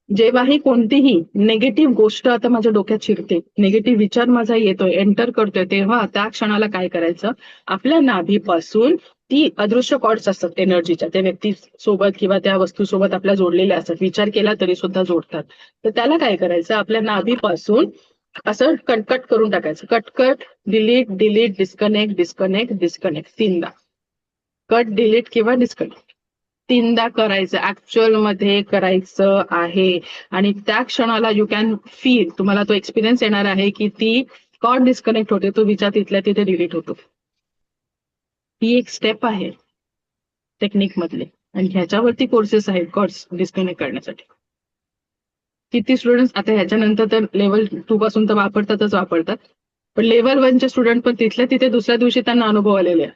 A: जेव्हाही कोणतीही नेगेटिव्ह गोष्ट आता माझ्या डोक्यात शिरते, नेगेटिव्ह विचार माझा येतोय, एंटर करतोय, तेव्हा त्या क्षणाला काय करायचं? आपल्या नाभीपासून ती अदृश्य कॉर्ड्स असतात एनर्जीच्या, त्या व्यक्ती सोबत किंवा त्या वस्तू सोबत आपल्या जोडलेल्या असतात, विचार केला तरी सुद्धा जोडतात. तर त्याला काय करायचं, आपल्या नाभीपासून असं कटकट करून टाकायचं. कटकट, delete, delete, disconnect, disconnect, disconnect 3दा. कट, डिलीट किंवा डिस्कनेक्ट 3दा करायचं, ऍक्च्युअल मध्ये करायचं आहे. आणि त्या क्षणाला यू कॅन फील, तुम्हाला तो एक्सपिरियन्स येणार आहे की ती कॉर्ड डिस्कनेक्ट होते, तो विचार तिथल्या तिथे डिलीट होतो. ही एक स्टेप आहे टेक्निक मधले, आणि ह्याच्यावरती कोर्सेस आहेत कॉर्ड्स डिस्कनेक्ट करण्यासाठी. किती स्टुडंट्स आता ह्याच्यानंतर तर लेवल 2 पासून तर वापरतात, पण लेवल 1चे स्टुडंट पण तिथल्या तिथे दुसऱ्या दिवशी त्यांना अनुभव आलेले आहे.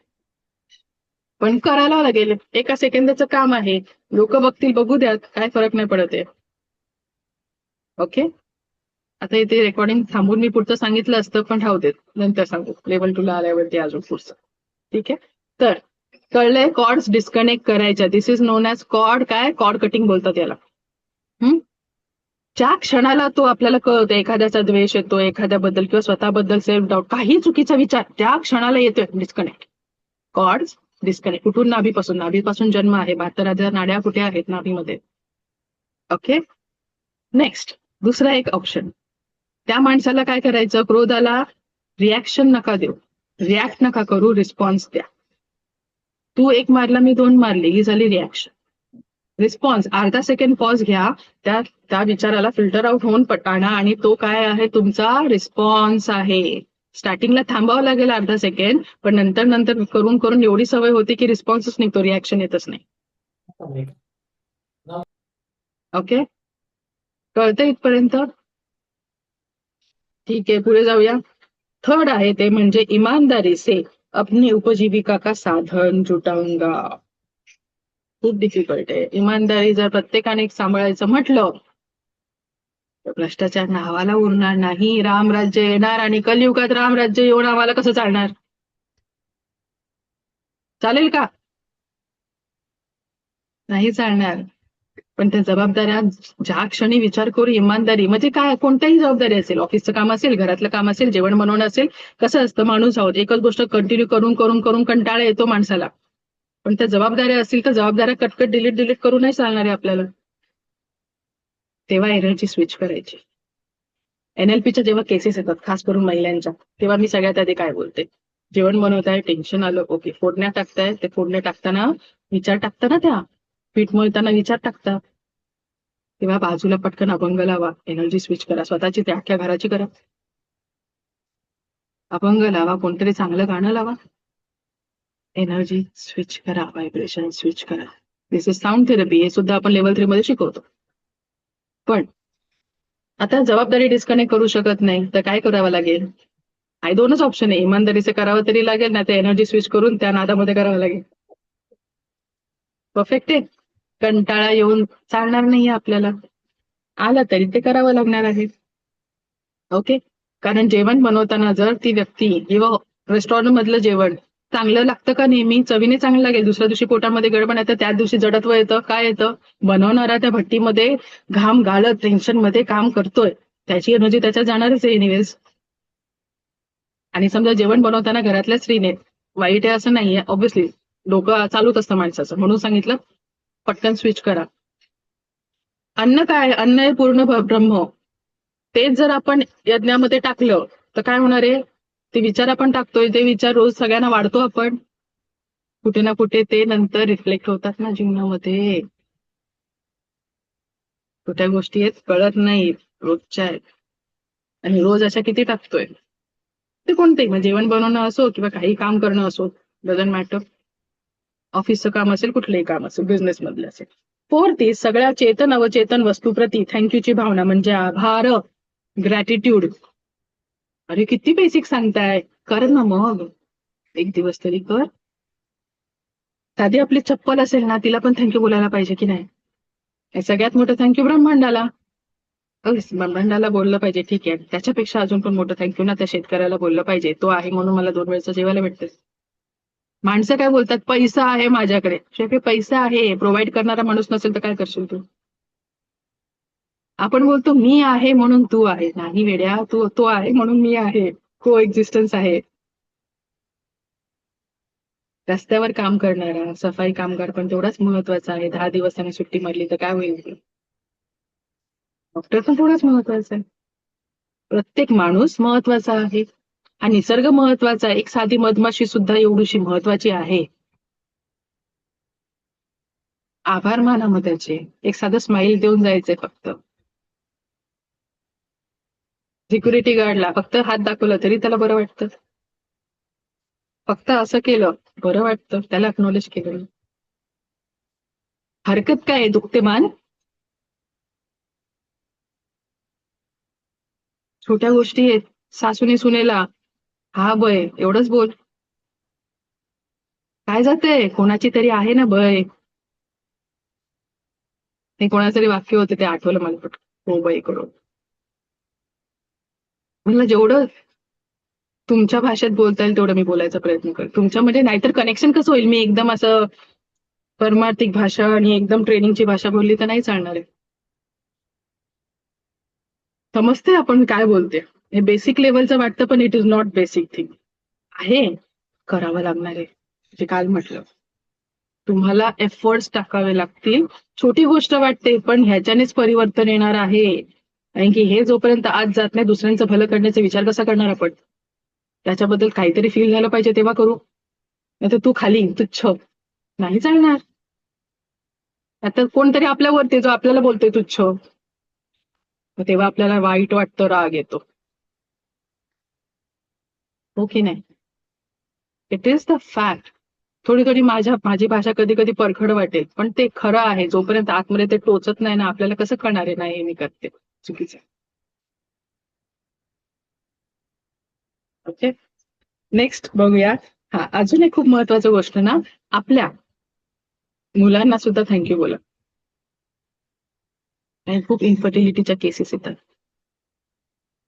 A: पण करायला लागेल, एका सेकंदाचं काम आहे, लोक बघतील, बघू द्यात, काय फरक नाही पडत आहे. ओके, आता इथे रेकॉर्डिंग थांबून मी पुढचं सांगितलं असतं, पण राहू देत, नंतर सांगू लेवल 2 ला आल्यावरती अजून पुढचं. ठीक आहे, तर कळलंय कॉर्ड्स डिस्कनेक्ट करायच्या. दिस इज नोन ॲज कॉर्ड, काय कॉर्ड कटिंग बोलतात याला. ज्या क्षणाला तो आपल्याला कळतो, एखाद्याचा द्वेष येतो एखाद्याबद्दल किंवा स्वतःबद्दल सेल्फ डाऊट, काही चुकीचा विचार त्या क्षणाला येतोय, डिस्कनेक्ट. Chords disconnect. कुठून? नाभीपासून जन्म आहे. 72,000 नाड्या कुठे आहेत नाभीमध्ये. ओके, नेक्स्ट दुसरा एक ऑप्शन. त्या माणसाला काय करायचं, क्रोधाला रिॲक्शन नका देऊ, रिॲक्ट नका करू, रिस्पॉन्स द्या. तू 1 मारला, मी 2 मारले, ही झाली रिॲक्शन. रिस्पॉन्स, अर्धा सेकंड पॉज घ्या, त्या विचाराला फिल्टर आउट होऊन आणा, आणि तो काय आहे, तुमचा रिस्पॉन्स आहे. स्टार्टिंगला थांबावं लागेल अर्धा सेकंड, पण नंतर करून करून एवढी सवय होती की रिस्पॉन्सच निघतो, रिॲक्शन येतच नाही. ओके, कळतं इथपर्यंत? ठीक आहे, पुढे जाऊया. थर्ड आहे ते म्हणजे इमानदारी से अपनी उपजीविका का साधन जुटाऊंगा. खूप डिफिकल्ट आहे. इमानदारी जर प्रत्येकाने सांभाळायचं म्हटलं तर भ्रष्टाचार नावाला उरणार नाही. रामराज्य येणार, आणि कलियुगात रामराज्य येऊन आम्हाला कसं चालणार? चालेल का? नाही चालणार. पण त्या जबाबदाऱ्या ज्या क्षणी विचार करू, इमानदारी म्हणजे काय, कोणत्याही जबाबदारी असेल, ऑफिसचं काम असेल, घरातलं काम असेल, जेवण बनवणं असेल, कसं असतं, माणूस आहोत, एकच गोष्ट कंटिन्यू करून करून करून कंटाळा येतो माणसाला. पण त्या जबाबदाऱ्या असतील तर जबाबदाऱ्या कटकट डिलीट करू नाही चालणार आहे आपल्याला. तेव्हा एनर्जी स्विच करायची. NLPच्या जेव्हा केसेस येतात, खास करून महिलांच्या, तेव्हा मी सगळ्यात आधी काय बोलते, जेवण बनवताय, टेन्शन आलं, ओके, फोडण्या टाकताय, ते फोडण्या टाकताना विचार टाकताना, त्या पीठ मळताना विचार टाकता, तेव्हा बाजूला पटकन अभंग लावा, एनर्जी स्विच करा. स्वतःची, त्या अख्ख्या घराची करा, अभंग लावा, कोणतरी चांगलं गाणं लावा, एनर्जी स्विच करा, व्हायब्रेशन स्विच करा. दिस इज साऊंड थेरपी. हे सुद्धा आपण लेवल 3 मध्ये शिकवतो. पण आता जबाबदारी डिस्कनेक्ट करू शकत नाही तर काय करावं लागेल? 2च ऑप्शन आहे, इमानदारीचे करावं तरी लागेल, नाही तर एनर्जी स्विच करून त्या नादामध्ये करावं लागेल. परफेक्ट आहे. कंटाळा येऊन चालणार नाहीये आपल्याला, आला तरी ते करावं लागणार आहे. ओके, कारण जेवण बनवताना जर ती व्यक्ती किंवा रेस्टॉरंट मधलं जेवण चांगलं लागतं का, नेहमी चवीने चांगलं लागेल, दुसऱ्या दिवशी पोटामध्ये गडबड येतं, त्या दिवशी जडत्व येतं, काय येतं, बनवणारा त्या भट्टीमध्ये घाम गाळत टेन्शन मध्ये काम करतोय, त्याची एनर्जी त्याच्यात जाणारच आहे एनिवेज. आणि समजा जेवण बनवताना घरातल्या स्त्रीने, वाईट आहे असं नाहीये, ऑब्व्हियसली डोकं चालूच असतं माणसाचं, म्हणून सांगितलं पटकन स्विच करा. अन्न काय, अन्न आहे पूर्ण ब्रह्म. तेच जर आपण यज्ञामध्ये टाकलं तर काय होणार आहे, ते विचार आपण टाकतोय, ते विचार रोज सगळ्यांना वाढतो आपण, कुठे ना कुठे ते नंतर रिफ्लेक्ट होतात ना जीवनामध्ये. कुठल्या गोष्टी आहेत कळत नाही, रोजच्या आहेत, आणि रोज अशा किती टाकतोय. ते कोणतेही, म्हणजे जेवण बनवणं असो किंवा काही काम करणं असो, डझंट मॅटर, ऑफिसचं काम असेल, कुठलंही काम असेल, बिझनेस मधलं असेल. 4th इज सगळ्या चेतन अवचेतन वस्तूप्रती थँक्यूची भावना, म्हणजे आभार, ग्रॅटिट्यूड. अरे किती बेसिक सांगताय, कर ना मग, एक दिवस तरी कर. साधी आपली चप्पल असेल ना, तिला पण थँक्यू बोलायला पाहिजे की नाही? हे सगळ्यात मोठं थँक्यू ब्रह्मांडाला. ब्रह्मांडाला बोललं पाहिजे, ठीक आहे, त्याच्यापेक्षा अजून पण मोठं थँक्यू ना त्या शेतकऱ्याला बोललं पाहिजे, तो आहे म्हणून मला 2 वेळचं जेवायला भेटते. माणसं काय बोलतात, पैसा आहे माझ्याकडे, शेवटी पैसा आहे, प्रोव्हाइड करणारा माणूस नसेल तर काय करशील तू? आपण बोलतो मी आहे म्हणून तू आहे, नाही वेड्या, तू तो आहे म्हणून मी आहे, को एक्झिस्टन्स आहे. रस्त्यावर काम करणारा सफाई कामगार पण तेवढाच महत्वाचा आहे. 10 दिवस त्याने सुट्टी मारली तर काय होईल? डॉक्टर पण तेवढाच महत्वाचा आहे. प्रत्येक माणूस महत्वाचा आहे. हा निसर्ग महत्वाचा आहे. एक साधी मधमाशी सुद्धा एवढीशी महत्वाची आहे. आभार माना मग त्याचे. एक साधं स्माइल देऊन जायचंय फक्त. सिक्युरिटी गार्डला फक्त हात दाखवला तरी त्याला बरं वाटतं. फक्त असं केलं बरं वाटतं, त्याला अक्नॉलेज केलं. हरकत काय आहे? दुखते मान. छोट्या गोष्टी आहेत. सासूने सुनेला हा बय एवढंच बोल. काय जातंय? कोणाची तरी आहे ना बय. ते कोणाचं तरी वाक्य होतं ते आठवलं मला पटकन. हो बय करून. म्हणलं जेवढं तुमच्या भाषेत बोलता येईल तेवढं मी बोलायचा प्रयत्न कर. तुमच्यामध्ये नाहीतर कनेक्शन कसं होईल? मी एकदम असं परमार्थिक भाषा आणि एकदम ट्रेनिंगची भाषा बोलली तर नाही चालणार आहे. समजते आपण काय बोलते. हे बेसिक लेवलचं वाटतं पण it is not basic thing आहे. करावं लागणार आहे. जे काल म्हटलं तुम्हाला एफर्ट्स टाकावे लागतील. छोटी गोष्ट वाटते पण ह्याच्यानेच परिवर्तन येणार आहे. कारण की हे जोपर्यंत आज जात नाही दुसऱ्यांचं भलं करण्याचा विचार कसा करणार आपण? त्याच्याबद्दल काहीतरी फील झालं पाहिजे तेव्हा करू. नाहीतर तू खाली तुच्छ नाही चालणार. आता कोणतरी आपल्यावरती जो आपल्याला बोलतोय तुच्छ, मग तेव्हा आपल्याला वाईट वाटतं, राग येतो. हो की नाही? It is the fact. थोडी थोडी माझी भाषा कधी कधी परखड वाटेल पण ते खरं आहे. जोपर्यंत आतमध्ये ते टोचत नाही ना आपल्याला कसं कळणार आहे नाही हे मी करते चुकीचं. ओके नेक्स्ट बघूया. हा अजून एक खूप महत्वाची गोष्ट ना, आपल्या मुलांना सुद्धा थँक्यू बोला. आणि खूप इन्फर्टिलिटीच्या केसेस येतात.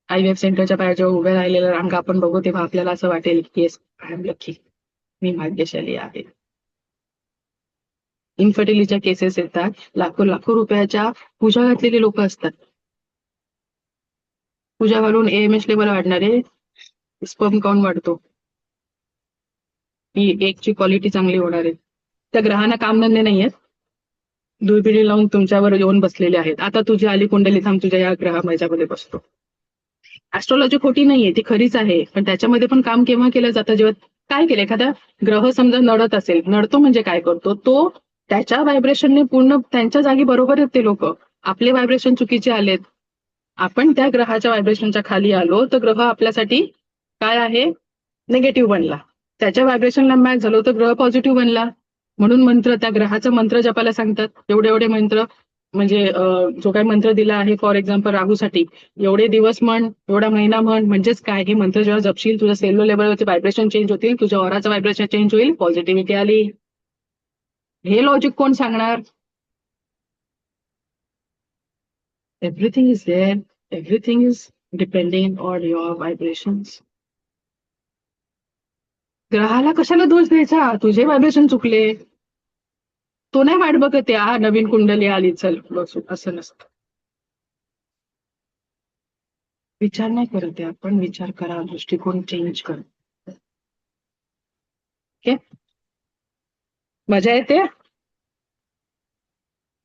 A: IVF सेंटरच्या बाहेर जेव्हा उभ्या राहिलेल्या रांगा आपण बघू तेव्हा आपल्याला असं वाटेल की येस आय एम लकी, मी भाग्यशाली आहे. इन्फर्टिलिटीच्या केसेस येतात. लाखो लाखो रुपयाच्या पूजा घातलेली लोक असतात. पूजा घालून AMH लेवल वाढणारे, स्पर्म काउंट वाढतो, ही एकची क्वालिटी चांगली होणार आहे. त्या ग्रहांना कामधंदे नाहीयेत. दुर्बिणी लावून तुमच्यावर येऊन बसलेले आहेत. आता तुझी आली कुंडली, थांब तुझ्या या ग्रह माझ्यामध्ये बसतो. ऍस्ट्रॉलॉजी खोटी नाहीये, ती खरीच आहे. पण त्याच्यामध्ये पण काम केव्हा केलं जातं? जेव्हा काय केलं, एखादा ग्रह समजा नडत असेल, नडतो म्हणजे काय करतो तो, त्याच्या व्हायब्रेशनने पूर्ण त्यांच्या जागी बरोबर आहेत ते लोक. आपले व्हायब्रेशन चुकीचे आलेत, आपण त्या ग्रहाच्या व्हायब्रेशनच्या खाली आलो तर ग्रह आपल्यासाठी काय आहे? निगेटिव्ह बनला. त्याच्या व्हायब्रेशनला मॅच झालो तर ग्रह पॉझिटिव्ह बनला. म्हणून मंत्र, त्या ग्रहाचा मंत्र जपायला सांगतात. एवढे एवढे मंत्र, म्हणजे जो काही मंत्र दिला आहे फॉर एक्झाम्पल राहूसाठी, एवढे दिवस म्हण, एवढा महिना म्हण. म्हणजेच काय, हे मंत्र जेव्हा जपशील तुझ्या सेल्युलर लेवलवरचे व्हायब्रेशन चेंज होतील, तुझ्या ऑराचं व्हायब्रेशन चेंज होईल, पॉझिटिव्हिटी आली. हे लॉजिक कोण सांगणार? Everything is there, everything is depending on your vibrations. ग्रहाला कशाला दोष द्यायचा? तुझे व्हायब्रेशन चुकले, तो नाही वाट बघत आहे नवीन कुंडली आली चल बसू, असं नसतं. विचार नाही करत आहे आपण, विचार करा, दृष्टिकोन चेंज कर. ओके, मजा येते?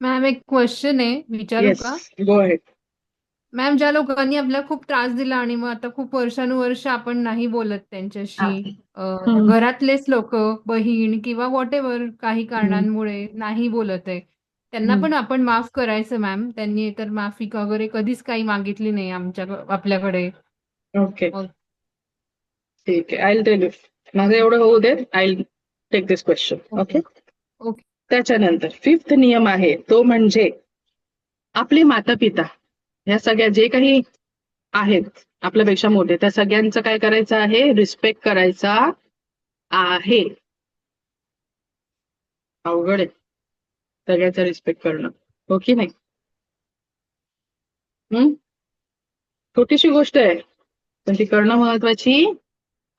E: मॅम एक क्वेश्चन आहे, विचारू
A: येस
E: का?
A: Go ahead.
E: मॅम, ज्या लोकांनी आपल्याला खूप त्रास दिला आणि मग आता खूप वर्षानुवर्ष आपण नाही बोलत त्यांच्याशी, घरातलेच लोक, बहीण किंवा व्हॉट एव्हर काही कारणांमुळे नाही बोलत आहे, त्यांना पण आपण माफ करायचं मॅम? त्यांनी तर माफी वगैरे कधीच काही मागितली नाही आपल्याकडे.
A: ओके
E: मग
A: ठीक आहे, आय टेल यू. माझं एवढं होऊ दे, I take this question. Okay,
E: okay.
A: त्याच्यानंतर 5th नियम आहे तो म्हणजे आपले माता पिता ह्या सगळ्या जे काही आहेत आपल्यापेक्षा मोठे, त्या सगळ्यांचं काय करायचं आहे? रिस्पेक्ट करायचा आहे. अवघड आहे सगळ्याचा रिस्पेक्ट करणं, हो की नाही? छोटीशी गोष्ट आहे पण ती करणं महत्वाची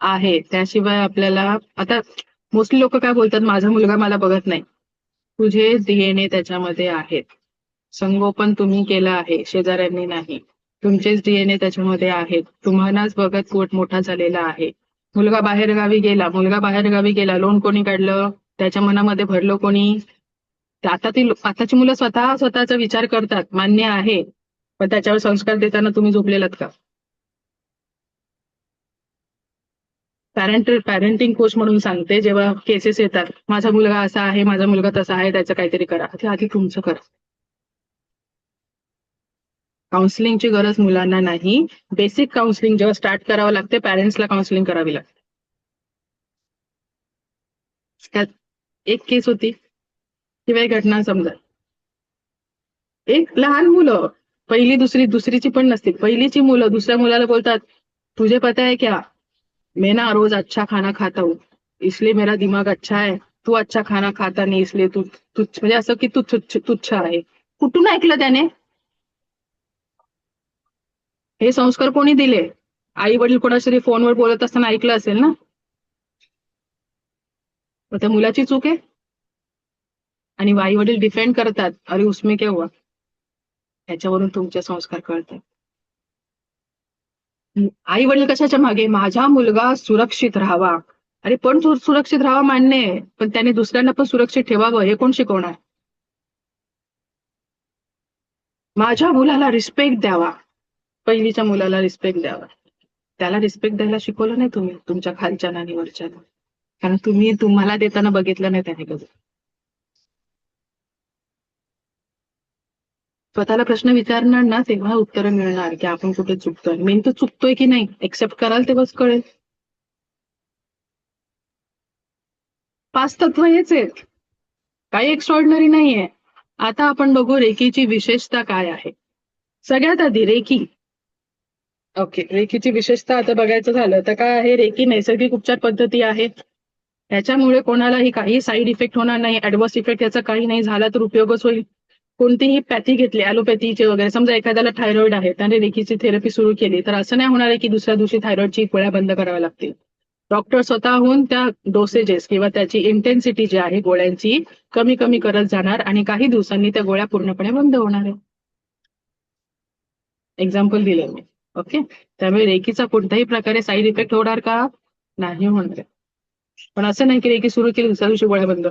A: आहे. त्याशिवाय आपल्याला, आता मोस्टली लोक काय बोलतात, माझा मुलगा मला बघत नाही. तुझे DNA त्याच्यामध्ये आहेत. संगोपन तुम्ही केलं आहे, शेजाऱ्यांनी नाही. तुमचेच DNA त्याच्यामध्ये आहेत. तुम्हालाच बघत पोट मोठा झालेला आहे. मुलगा बाहेर गावी गेला, लोन कोणी काढलं, त्याच्या मनामध्ये भरलं कोणी? आताची मुलं स्वतःचा विचार करतात, मान्य आहे, पण त्याच्यावर संस्कार देताना तुम्ही झोपलेलात का? पॅरेंटिंग कोच म्हणून सांगते, जेव्हा केसेस येतात, माझा मुलगा असा आहे, माझा मुलगा तसा आहे, त्याचं काहीतरी करा, ते आधी तुमचं करा. काउन्सिलिंगची गरज मुलांना नाही. बेसिक काउन्सिलिंग जेव्हा स्टार्ट करावं लागते, पॅरेंट्सला काउन्सिलिंग करावी लागते. त्यात एक केस होती किंवा एक घटना समजा, एक लहान मुलं, पहिली दुसरीची पण नसते, पहिलीची मुलं दुसऱ्या मुलाला बोलतात, तुझे पता है क्या, मैं ना रोज अच्छा खाना खाता हूँ, इसलिए मेरा दिमाग अच्छा है, तू अच्छा खाना खाता नाही, इसलिए तू म्हणजे असं की तू तुच्छ आहे. कुठून ऐकलं त्याने? हे संस्कार कोणी दिले? आई वडील कोणाशी फोनवर बोलत असताना ऐकलं असेल ना. मग त्या मुलाची चूक आहे. आणि आई वडील डिफेंड करतात, अरे उसमें क्या हुआ. त्याच्यावरून तुमचे संस्कार कळतात. आई वडील कशाच्या मागे? माझा मुलगा सुरक्षित राहावा. अरे पण सुरक्षित राहावा मान्य आहे, पण त्याने दुसऱ्यांना पण सुरक्षित ठेवावं हे कोण शिकवणार? माझ्या मुलाला रिस्पेक्ट द्यावा, पहिलीच्या मुलाला रिस्पेक्ट द्यावा. त्याला रिस्पेक्ट द्यायला शिकवलं नाही तुम्ही, तुमच्या खालच्या आणि वरच्या, कारण तुम्हाला देताना बघितलं नाही त्याने कधी. स्वतःला प्रश्न विचारणार ना, तेव्हा उत्तरं मिळणार की आपण कुठे चुकतोय. मेन तर चुकतोय की नाही एक्सेप्ट कराल तेव्हाच कळेल. 5 तत्व हेच आहेत, काही एक्स्ट्रॉर्डिनरी नाहीये. आता आपण बघू रेकीची विशेषता काय आहे. सगळ्यात आधी रेकी. ओके, रेकीची विशेषता आता बघायचं झालं तर काय आहे? रेकी नैसर्गिक उपचार पद्धती आहे. त्याच्यामुळे कोणालाही काही साईड इफेक्ट होणार नाही, ऍडव्हर्स इफेक्ट याचा काही नाही, झाला तर उपयोगच होईल. कोणतीही पॅथी घेतली, ॲलोपॅथीचे वगैरे, समजा एखाद्याला थायरॉइड आहे, त्याने रेकीची थेरपी सुरू केली, तर असं नाही होणार आहे की दुसऱ्या दिवशी थायरॉइडची गोळ्या बंद कराव्या लागतील. डॉक्टर स्वतःहून त्या डोसेजेस किंवा त्याची इंटेन्सिटी जी आहे गोळ्यांची कमी करत जाणार आणि काही दिवसांनी त्या गोळ्या पूर्णपणे बंद होणार आहे. एक्झाम्पल दिलं मी. ओके, त्यामुळे रेकीचा कोणत्याही प्रकारे साईड इफेक्ट होणार का? नाही होणार. पण असं नाही की रेकी सुरू केली दुसऱ्या दिवशी गोळ्या बंद,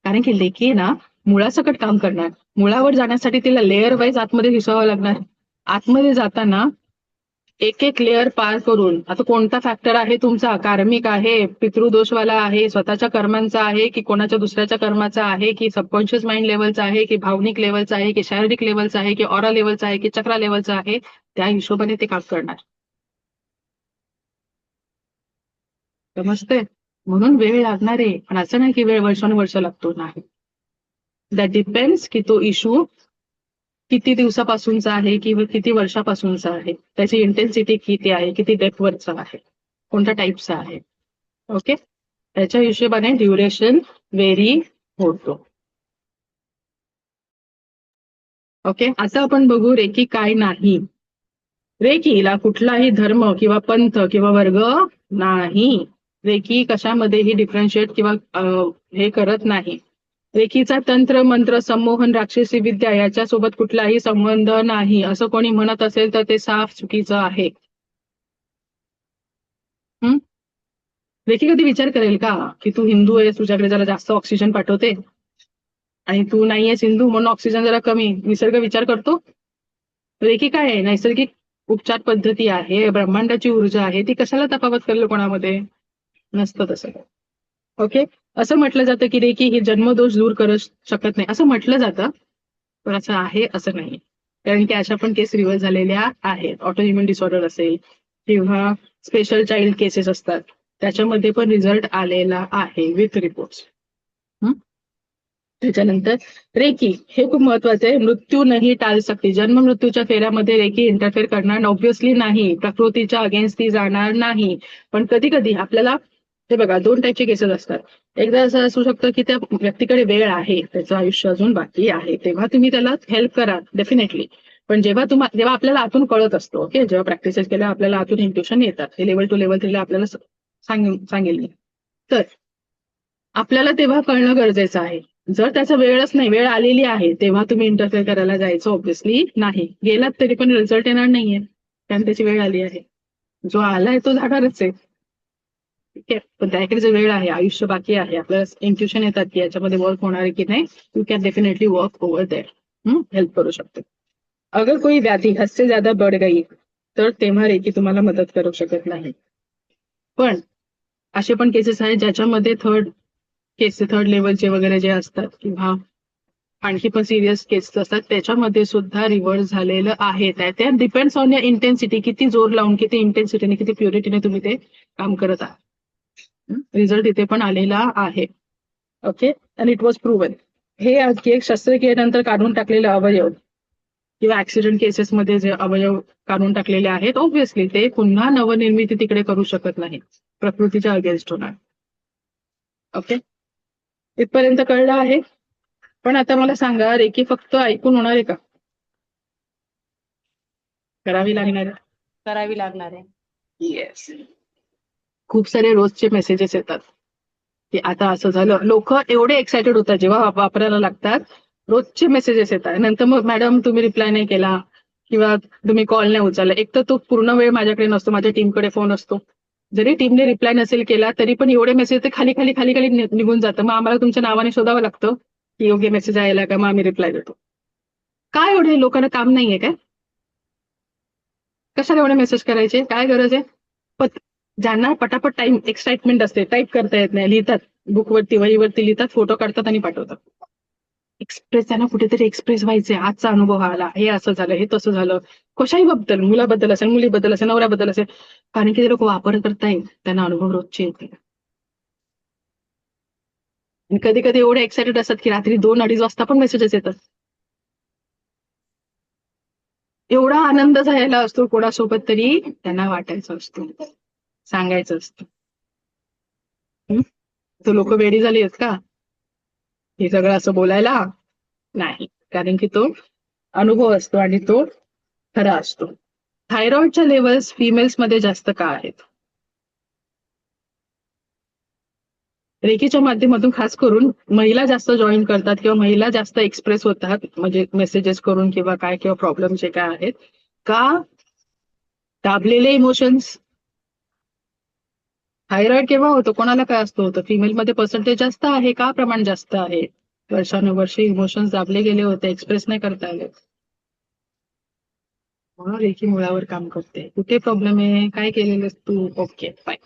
A: कारण की रेकी ना मुळासकट काम करणार. मुळावर जाण्यासाठी तिला लेअर वाईज आतमध्ये घुसावं लागणार. आतमध्ये जाताना एक एक लेअर पार करून, आता कोणता फॅक्टर आहे तुमचा, कार्मिक आहे, पितृदोषवाला आहे, स्वतःच्या कर्मांचा आहे, की कोणाच्या दुसऱ्याच्या कर्माचा आहे, की सबकॉन्शियस माइंड लेवलचा आहे, की भावनिक लेवलचा आहे, की शारीरिक लेवलचा आहे, की ऑरा लेवलचा आहे, की चक्रा लेवलचा आहे, त्या हिशोबाने ते काम करणार. समजते? म्हणून वेळ लागणार आहे, पण असं नाही की वेळ वर्षानुवर्ष लागतो, नाही. दॅट डिपेंड्स की तो इश्यू किती दिवसापासूनचा आहे किंवा किती वर्षापासूनचा आहे, त्याची इंटेन्सिटी किती आहे, किती डेप्थवरचा आहे, कोणत्या टाईपचा आहे. ओके, त्याच्या हिशोबाने ड्युरेशन व्हेरी होतो. ओके, आता आपण बघू रेकी काय नाही. रेकीला कुठलाही धर्म किंवा पंथ किंवा वर्ग नाही. रेकी कशामध्येही डिफरन्शिएट किंवा हे करत नाही. रेकीचा तंत्र मंत्र संमोहन राक्षसी विद्या याच्यासोबत कुठलाही संबंध नाही. असं कोणी म्हणत असेल तर ते साफ चुकीचं आहे. रेकी कधी विचार करेल का की तू हिंदू आहेस, तुझ्याकडे जरा जास्त ऑक्सिजन पाठवते, आणि तू नाहीयेस हिंदू म्हणून ऑक्सिजन जरा कमी, निसर्ग विचार करतो? रेकी काय आहे? नैसर्गिक उपचार पद्धती आहे, ब्रह्मांडाची ऊर्जा आहे, ती कशाला तफावत करेल कोणामध्ये? नसतं तसं. ओके, असं म्हटलं जातं की रेकी ही जन्मदोष दूर करू शकत नाही, असं म्हटलं जातं, पण असं आहे असं नाही. कारण की अशा पण केस रिव्हर्स झालेल्या आहेत. ऑटोइम्युन डिसऑर्डर असेल किंवा स्पेशल चाइल्ड केसेस असतात, त्याच्यामध्ये पण रिझल्ट आलेला आहे विथ रिपोर्ट्स. त्याच्यानंतर रेकी हे खूप महत्वाचं आहे. मृत्यू नाही टाळ शकते. जन्म मृत्यूच्या फेऱ्यामध्ये रेकी इंटरफेअर करणार ऑब्व्हियसली नाही, प्रकृतीच्या अगेन्स्ट ती जाणार नाही. पण कधी कधी आपल्याला हे बघा, 2 टाईपचे केसेस असतात. एकदा असं असू शकतं की त्या व्यक्तीकडे वेळ आहे, त्याचं आयुष्य अजून बाकी आहे, तेव्हा तुम्ही त्याला हेल्प करा डेफिनेटली. पण जेव्हा आपल्याला आतून कळत असतो, ओके, जेव्हा प्रॅक्टिसेस केल्या आपल्याला आतून इंट्युशन येतात, हे लेवल 2 लेवल 3 ला आपल्याला सांगेल, तर आपल्याला तेव्हा कळणं गरजेचं आहे. जर त्याचा वेळच नाही, वेळ आलेली आहे, तेव्हा तुम्ही इंटरफेअर करायला जायचं ऑब्व्हियसली नाही. गेलात तरी पण रिझल्ट येणार नाहीये, कारण त्याची वेळ आली आहे. जो आलाय तो जाणारच आहे. ठीक आहे, पण त्याकडे जो वेळ आहे, आयुष्य बाकी आहे, आपल्याला इंट्युशन येतात की याच्यामध्ये वर्क होणार आहे की नाही, you can definitely work over there, help करू शकते. अगर कोई व्याधी हद से ज्यादा बढ़ गई तर तेव्हा रेकी तुम्हाला मदत करू शकत नाही. पण असे पण केसेस आहेत ज्याच्यामध्ये थर्ड लेवलचे वगैरे जे असतात किंवा आणखी पण सिरियस केसेस असतात त्याच्यामध्ये सुद्धा रिव्हर्स झालेलं आहे. त्या डिपेंड्स ऑन युअर इंटेन्सिटी, किती जोर लावून, किती इंटेन्सिटीने, किती प्युरिटीने तुम्ही ते काम करत आहात. रिझल्ट इथे पण आलेला आहे. Okay, and it was proven. हे आणखी एक शस्त्रक्रियेनंतर काढून टाकलेले अवयव किंवा ऍक्सिडेंट केसेसमध्ये जे अवयव काढून टाकलेले आहेत, ऑब्व्हियसली ते पुन्हा नवनिर्मिती तिकडे करू शकत नाही, प्रकृतीच्या अगेन्स्ट होणार. ओके, इथपर्यंत कळलं आहे. पण आता मला सांगा, रेकी फक्त ऐकून होणार आहे का? करावी लागणार आहे.
G: करावी लागणार आहे.
A: येस. खूप सारे रोजचे मेसेजेस येतात की आता असं झालं. लोक एवढे एक्सायटेड होतात जेव्हा वापरायला लागतात, रोजचे मेसेजेस येतात. नंतर मग मॅडम तुम्ही रिप्लाय नाही केला किंवा तुम्ही कॉल नाही उचलला. एक तर तो पूर्ण वेळ माझ्याकडे नसतो, माझ्या टीमकडे फोन असतो. जरी टीमने रिप्लाय नसेल केला तरी पण एवढे मेसेज ते खाली खाली खाली खाली निघून जातं. मग आम्हाला तुमच्या नावाने शोधावं लागतं की योग्य मेसेज यायला का, मग आम्ही रिप्लाय देतो. काय एवढे लोकांना काम नाहीये काय? कशाला एवढे मेसेज करायचे, काय गरज आहे? ज्यांना पटापट टाइम एक्साइटमेंट असते, टाईप करता येत नाही, लिहितात बुकवरती, वहीवरती लिहितात, फोटो काढतात आणि पाठवतात. एक्सप्रेस, त्यांना कुठेतरी एक्सप्रेस व्हायचे, आजचा अनुभव आला, हे असं झालं, हे तसं झालं, कशाही बद्दल, मुलाबद्दल असेल, मुलीबद्दल असेल, नवऱ्याबद्दल असेल, कारण की ते लोक वापर करतायत, त्यांना अनुभव रोजचे येते. कधी कधी एवढे एक्साइटेड असतात की रात्री 2-2:30 वाजता पण मेसेजेस येतात. एवढा आनंद झालेला असतो कोणासोबत तरी त्यांना वाटायचं असतो, सांगायचं असतं. तो लोक वेडी झाली आहेत का हे सगळं असं बोलायला? नाही, कारण की तो अनुभव असतो आणि तो खरा असतो. थायरॉइडच्या लेवल्स फिमेल्स मध्ये जास्त का आहेत? रेकीच्या माध्यमातून खास करून महिला जास्त जॉईन करतात किंवा महिला जास्त एक्सप्रेस होतात, म्हणजे मेसेजेस करून किंवा काय, किंवा प्रॉब्लेम जे काय आहेत का, दाबलेले इमोशन्स. थायरॉइड केव्हा होतो, कोणाला काय असतो होतं? फिमेलमध्ये पर्सेंटेज जास्त आहे का, प्रमाण जास्त आहे? वर्षानुवर्षे इमोशन्स दाबले गेले होते, एक्सप्रेस नाही करता आले, म्हणून रेकी मुळावर काम करते. कुठे प्रॉब्लेम आहे, काय केलेलं तू? ओके फाईन,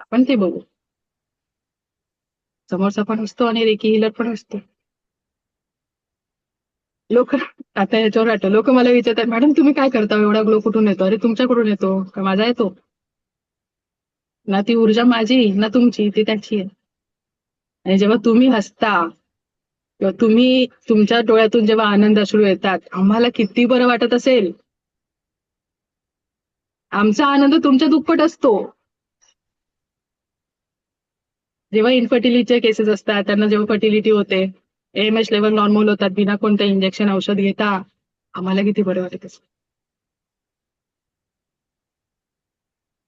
A: आपण ते बघू. समोरचा पण असतो आणि रेकी हिलर पण असतो. लोक आता याच्यावर वाटतं, लोक मला विचारतात मॅडम तुम्ही काय करता, एवढा ग्लो कुठून येतो? अरे तुमच्याकडून येतो का माझा येतो? ना ती ऊर्जा माझी ना तुमची, ती त्याची आहे. आणि जेव्हा तुम्ही हसता किंवा तुम्ही तुमच्या डोळ्यातून जेव्हा आनंद अश्रू येतात, आम्हाला किती बरं वाटत असेल. आमचा आनंद तुमच्या दुप्पट असतो. जेव्हा इन्फर्टिलिटीचे केसेस असतात, त्यांना जेव्हा फर्टिलिटी होते, AMH लेवल नॉर्मल होतात, बिना कोणत्या इंजेक्शन औषध घेता, आम्हाला किती बरं वाटत असेल.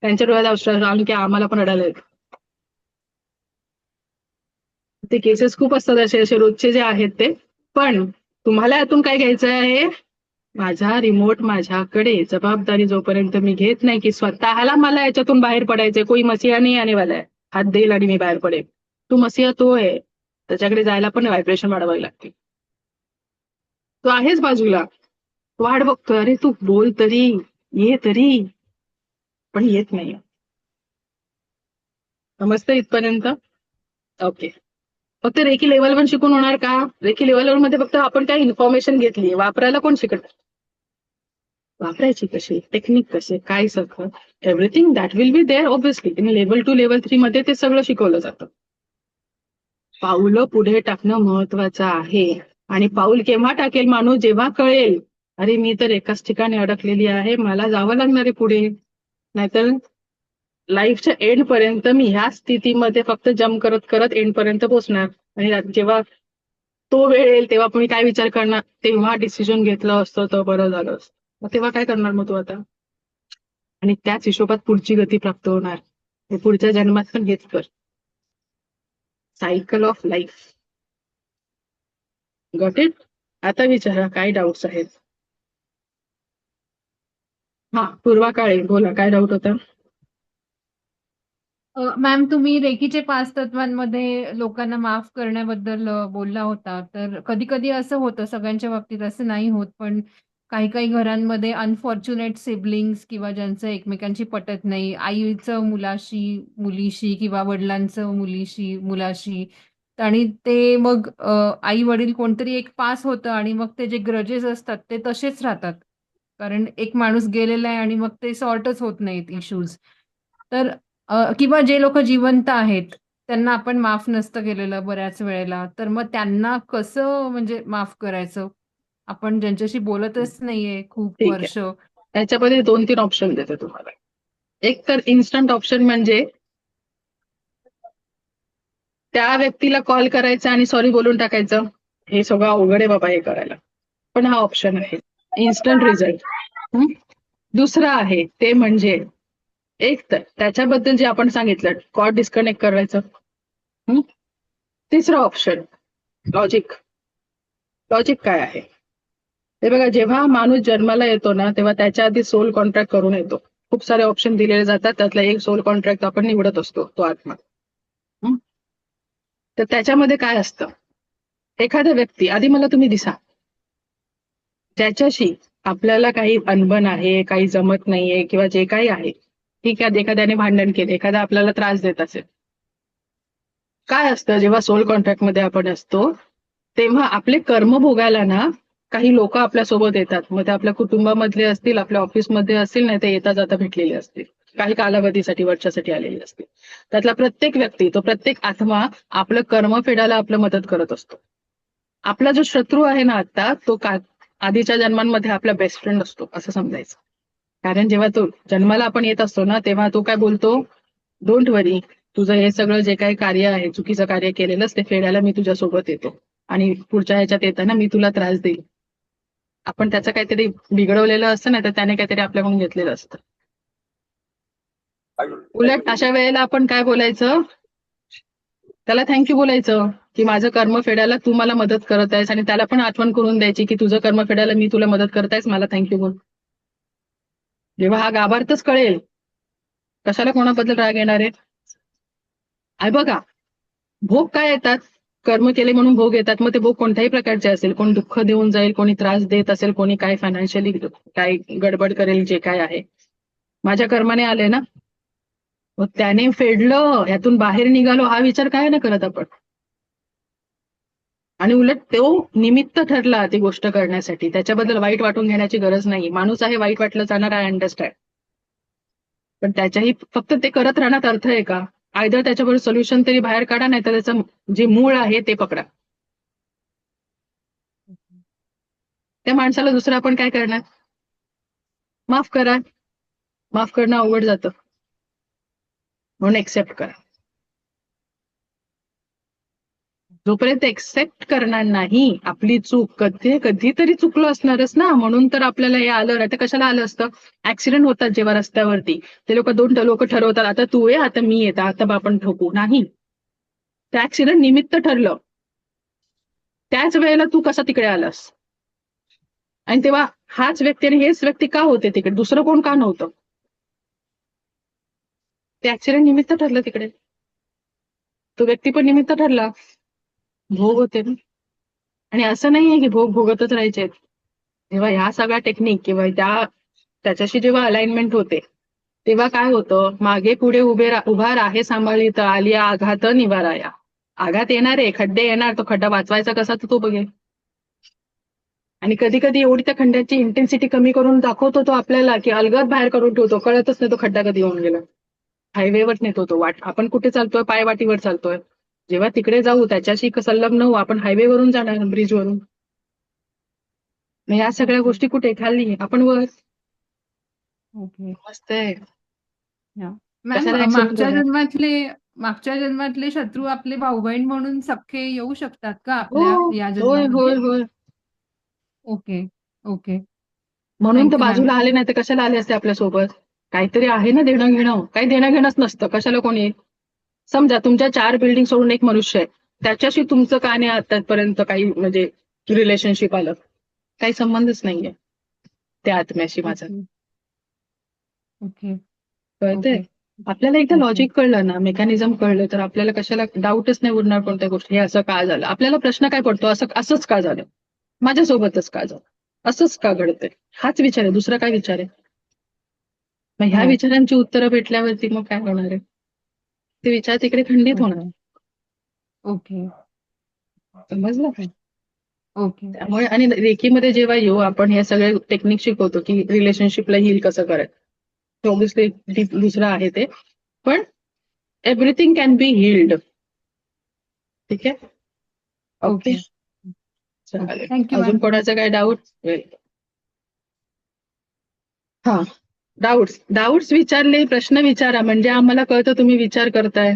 A: त्यांच्या डोळ्यात अश्रू आले की आम्हाला पण रडायला येतं. ते केसेस खूप असतात असे रोजचे जे आहेत ते. पण तुम्हाला यातून काय घ्यायचं आहे? माझा रिमोट माझ्याकडे. जबाबदारी जोपर्यंत मी घेत नाही की स्वतःला मला याच्यातून बाहेर पडायचंय, कोई मसिहा नाही आने वाला है, हात देईल आणि मी बाहेर पडेल. तू मसिहा तो आहे, त्याच्याकडे जायला पण व्हायब्रेशन वाढवावी लागते. तो आहेच बाजूला, वाट बघतोय, अरे तू बोल तरी, ये तरी, पण येत नाही. समजतं इथपर्यंत? ओके. फक्त रेकी लेवल पण शिकून होणार का? रेकी लेवल मध्ये फक्त आपण काय इन्फॉर्मेशन घेतली, वापरायला कोण शिकत? वापरायची कशी, टेक्निक कसे, काय सगळं, everything that will be there obviously. In level 2 level 3 मध्ये ते सगळं शिकवलं जातं. पाऊलं पुढे टाकणं महत्वाचं आहे. आणि पाऊल केव्हा टाकेल माणूस? जेव्हा कळेल अरे मी तर एकाच ठिकाणी अडकलेली आहे, मला जावं लागणार आहे पुढे. नाहीतर लाईफच्या एंड पर्यंत मी ह्या स्थितीमध्ये फक्त जम्प करत करत एंड पर्यंत पोहोचणार. आणि जेव्हा तो वेळ येईल तेव्हा मी काय विचार करणार, तेव्हा डिसिजन घेतलं असतं तर बरं झालं असतं. मग तेव्हा काय करणार मग तू आता? आणि त्याच हिशोबात पुढची गती प्राप्त होणार. हे पुढच्या जन्मात पण हेच कर. Cycle of life. Got it? आता विचारा काय डाऊट्स आहेत. हा, पूर्वा काळे बोला, काय डाऊट होता?
E: मॅम तुम्ही रेकीचे 5 तत्वांमध्ये लोकांना माफ करण्याबद्दल बोलला होता. तर कधी-कधी असं होतं, सगळ्यांच्या बाबतीत असं नाही होत, पण काही-काही घरांमध्ये अनफॉर्च्युनेट सिबलिंग्स किंवा ज्यांचं एकमेकांशी पटत नाही, आईचं मुलीशी किंवा वडिलांचं मुलाशी आणि ते मग आई-वडील कोणतरी एक पास होतं आणि मग ते जे ग्रजेस असतात ते तसेच राहतात. कारण एक माणूस गेलेला आहे आणि मग ते सॉर्टच होत नाहीत इश्यूज. तर किंवा जे लोकं जिवंत आहेत, त्यांना आपण माफ नसतं केलेलं बऱ्याच वेळेला. तर मग त्यांना कसं म्हणजे माफ करायचं? आपण ज्यांच्याशी बोलतच नाहीये खूप
A: ठीक आहे.
E: वर्ष.
A: त्याच्यामध्ये 2-3 ऑप्शन देते तुम्हाला. एक तर इन्स्टंट ऑप्शन म्हणजे त्या व्यक्तीला कॉल करायचा आणि सॉरी बोलून टाकायचं. हे सगळं अवघड आहे बाबा हे करायला. पण हा ऑप्शन आहे. Instant result. दुसरं आहे ते म्हणजे एक तर त्याच्याबद्दल जे आपण सांगितलं कॉल डिस्कनेक्ट करायचं. हं? तिसरं ऑप्शन लॉजिक. लॉजिक काय आहे? हे बघा, जेव्हा माणूस जन्माला येतो ना तेव्हा त्याच्या आधी सोल कॉन्ट्रॅक्ट करून येतो. खूप सारे ऑप्शन दिलेले जातात, त्यातला एक सोल कॉन्ट्रॅक्ट आपण निवडत असतो, तो आत्मा. हं? तर त्याच्यामध्ये काय असतं? एखादा व्यक्ती आधी मला तुम्ही दिसा, ज्याच्याशी आपल्याला काही अनबन आहे, काही जमत नाहीये किंवा जे काही आहे, ठीक आहे, एखाद्याने भांडण केले, एखादा आपल्याला त्रास देत असेल. काय असतं जेव्हा सोल कॉन्ट्रॅक्ट मध्ये आपण असतो तेव्हा आपले कर्म भोगायला ना काही लोक आपल्यासोबत येतात. मग ते आपल्या कुटुंबामधले असतील, आपल्या ऑफिसमध्ये असतील, नाही ते येता जाता भेटलेले असतील, काही कालावधीसाठी वर्षासाठी आलेले असतील. त्यातला प्रत्येक व्यक्ती, तो प्रत्येक आत्मा आपलं कर्म फेडायला आपलं मदत करत असतो. आपला जो शत्रू आहे ना आता तो आधीच्या जन्मांमध्ये आपला बेस्ट फ्रेंड असतो असं समजायचं. कारण जेव्हा तो जन्माला आपण येत असतो ना तेव्हा तो काय बोलतो, डोंट वरी, तुझं हे सगळं जे काही कार्य आहे, चुकीचं कार्य केलेलंच ते फेडायला मी तुझ्यासोबत येतो आणि पुढच्या ह्याच्यात येताना मी तुला त्रास देईल. आपण त्याचं काहीतरी बिघडवलेलं असतं ना तर त्याने काहीतरी आपल्याकडून घेतलेलं असतं. उलट अशा वेळेला आपण काय बोलायचं, त्याला थँक्यू बोलायचं की माझं कर्म फेडायला तू मला मदत करत आहेस, आणि त्याला पण आठवण करून द्यायची की तुझं कर्म फेडायला मी तुला मदत करत आहेस, मला थँक्यू बोल. जेव्हा हा गाभार्थच कळेल, कशाला कोणाबद्दल राग येणार आहे? आहे बघा, भोग काय येतात, कर्म केले म्हणून भोग येतात. मग ते भोग कोणत्याही प्रकारचे असेल, कोण दुःख देऊन जाईल, कोणी त्रास देत असेल, कोणी काय फायनान्शियली काय गडबड करेल, जे काय आहे माझ्या कर्माने आले ना, मग त्याने फेडलं, यातून बाहेर निघालो हा विचार काय ना करत आपण. आणि उलट तो निमित्त ठरला ती गोष्ट करण्यासाठी, त्याच्याबद्दल वाईट वाटून घेण्याची गरज नाही. माणूस आहे, वाईट वाटलं जाणार, आय अंडरस्टँड, पण त्याच्याही फक्त ते करत राहण्यात अर्थ आहे का? आयदर त्याच्याबरोबर सोल्युशन तरी बाहेर काढा, नाही तर त्याचं जे मूळ आहे ते पकडा. त्या माणसाला दुसरं आपण काय करणार? माफ करा. माफ करणं अवघड जातं, म्हणून एक्सेप्ट करा. जोपर्यंत एक्सेप्ट करणार नाही आपली चूक, कधीतरी चुकलो असणारच ना, म्हणून तर आपल्याला हे आलं. आता कशाला आलं असतं? ऍक्सिडेंट होतात जेव्हा रस्त्यावरती, ते दोन लोक ठरवतात, आता तू ये, आता मी येत, आता आपण ठोकू नाही. त्या ऍक्सिडेंट निमित्त ठरलं, त्याच वेळेला तू कसा तिकडे आलास, आणि तेव्हा हाच व्यक्ती आणि हेच व्यक्ती का होते तिकडे, दुसरं कोण का नव्हतं? ते ऍक्सिडेंट निमित्त ठरलं तिकडे, तो व्यक्ती पण निमित्त ठरला, भोग होते ना. आणि असं नाहीये की भोग भोगतच राहायचे. जेव्हा ह्या सगळ्या टेक्निक किंवा त्याच्याशी जेव्हा अलाइनमेंट होते तेव्हा काय होतं, मागे पुढे उभा राहे सांभाळीत आलिया आघात निवाराया. आघात येणार आहे, खड्डे येणार, तो खड्डा वाचवायचा कसा तो बघेल. आणि कधी कधी एवढी त्या खड्ड्याची इंटेन्सिटी कमी करून दाखवतो तो आपल्याला की अलगद बाहेर करून ठेवतो, कळतच नाही तो खड्डा कधी होऊन गेला. हायवेवर नेतो तो, वाट आपण कुठे चालतोय, पायवाटीवर चालतोय. जेव्हा तिकडे जाऊ त्याच्याशी संलग्न होऊ, आपण हायवेवरून जाणार, ब्रिजवरून. या सगळ्या गोष्टी कुठे, खाली, आपण वर.
E: ओके.
A: मस्त आहे.
E: मॅम,
A: कशाला accident होणार?
E: मागच्या जन्मातले शत्रू आपले भाऊ बहीण म्हणून सख्खे येऊ शकतात का
A: हो,
E: आपल्या या
A: होय होय
E: जन्मामध्ये?
A: होय.
E: ओके. ओके.
A: म्हणून तर
E: थँक्यू मॅम.
A: बाजूला आले नाही तर कशाला आले असते आपल्यासोबत? काहीतरी आहे ना देणं घेणं, काही देणं घेणंच नसतं, कशाला कोणी. समजा तुमच्या 4 बिल्डिंग सोडून एक मनुष्य आहे, त्याच्याशी तुमचं काय नाही आतापर्यंत काही म्हणजे रिलेशनशिप आलं, काही संबंधच नाहीये त्या आत्म्याशी माझा.
E: ओके. ओके.
A: कळतंय?
E: ओके.
A: आपल्याला एकदा
C: ओके.
A: लॉजिक कळलं ना, मेकॅनिझम कळलं, तर आपल्याला कशाला डाऊटच नाही उरणार कोणत्या गोष्टी. हे असं का झालं? आपल्याला प्रश्न काय पडतो, असंच का झालं? माझ्यासोबतच का झालं? असंच का घडतंय? हाच विचार आहे, दुसरा काय विचार आहे? मग ह्या
C: हो.
A: विचारांची उत्तरं भेटल्यावरती मग काय होणार आहे? ते विचार तिकडे खंडित होणार.
E: ओके.
A: समजलं काय?
E: ओके.
A: त्यामुळे आणि रेकीमध्ये जेव्हा येऊ आपण हे सगळे टेक्निक शिकवतो की रिलेशनशिपला हील कसं करायचं. ऑब्विसली दुसरं आहे ते, पण एव्हरीथिंग कॅन बी हील्ड. ठीक आहे. Okay,
E: okay.
A: चालेल.
E: थँक्यू
A: अजून
E: मॅम.
A: कोणाचं काय डाऊट? हा, डाऊट्स विचारले, प्रश्न विचारा, म्हणजे आम्हाला कळतं तुम्ही विचार करताय,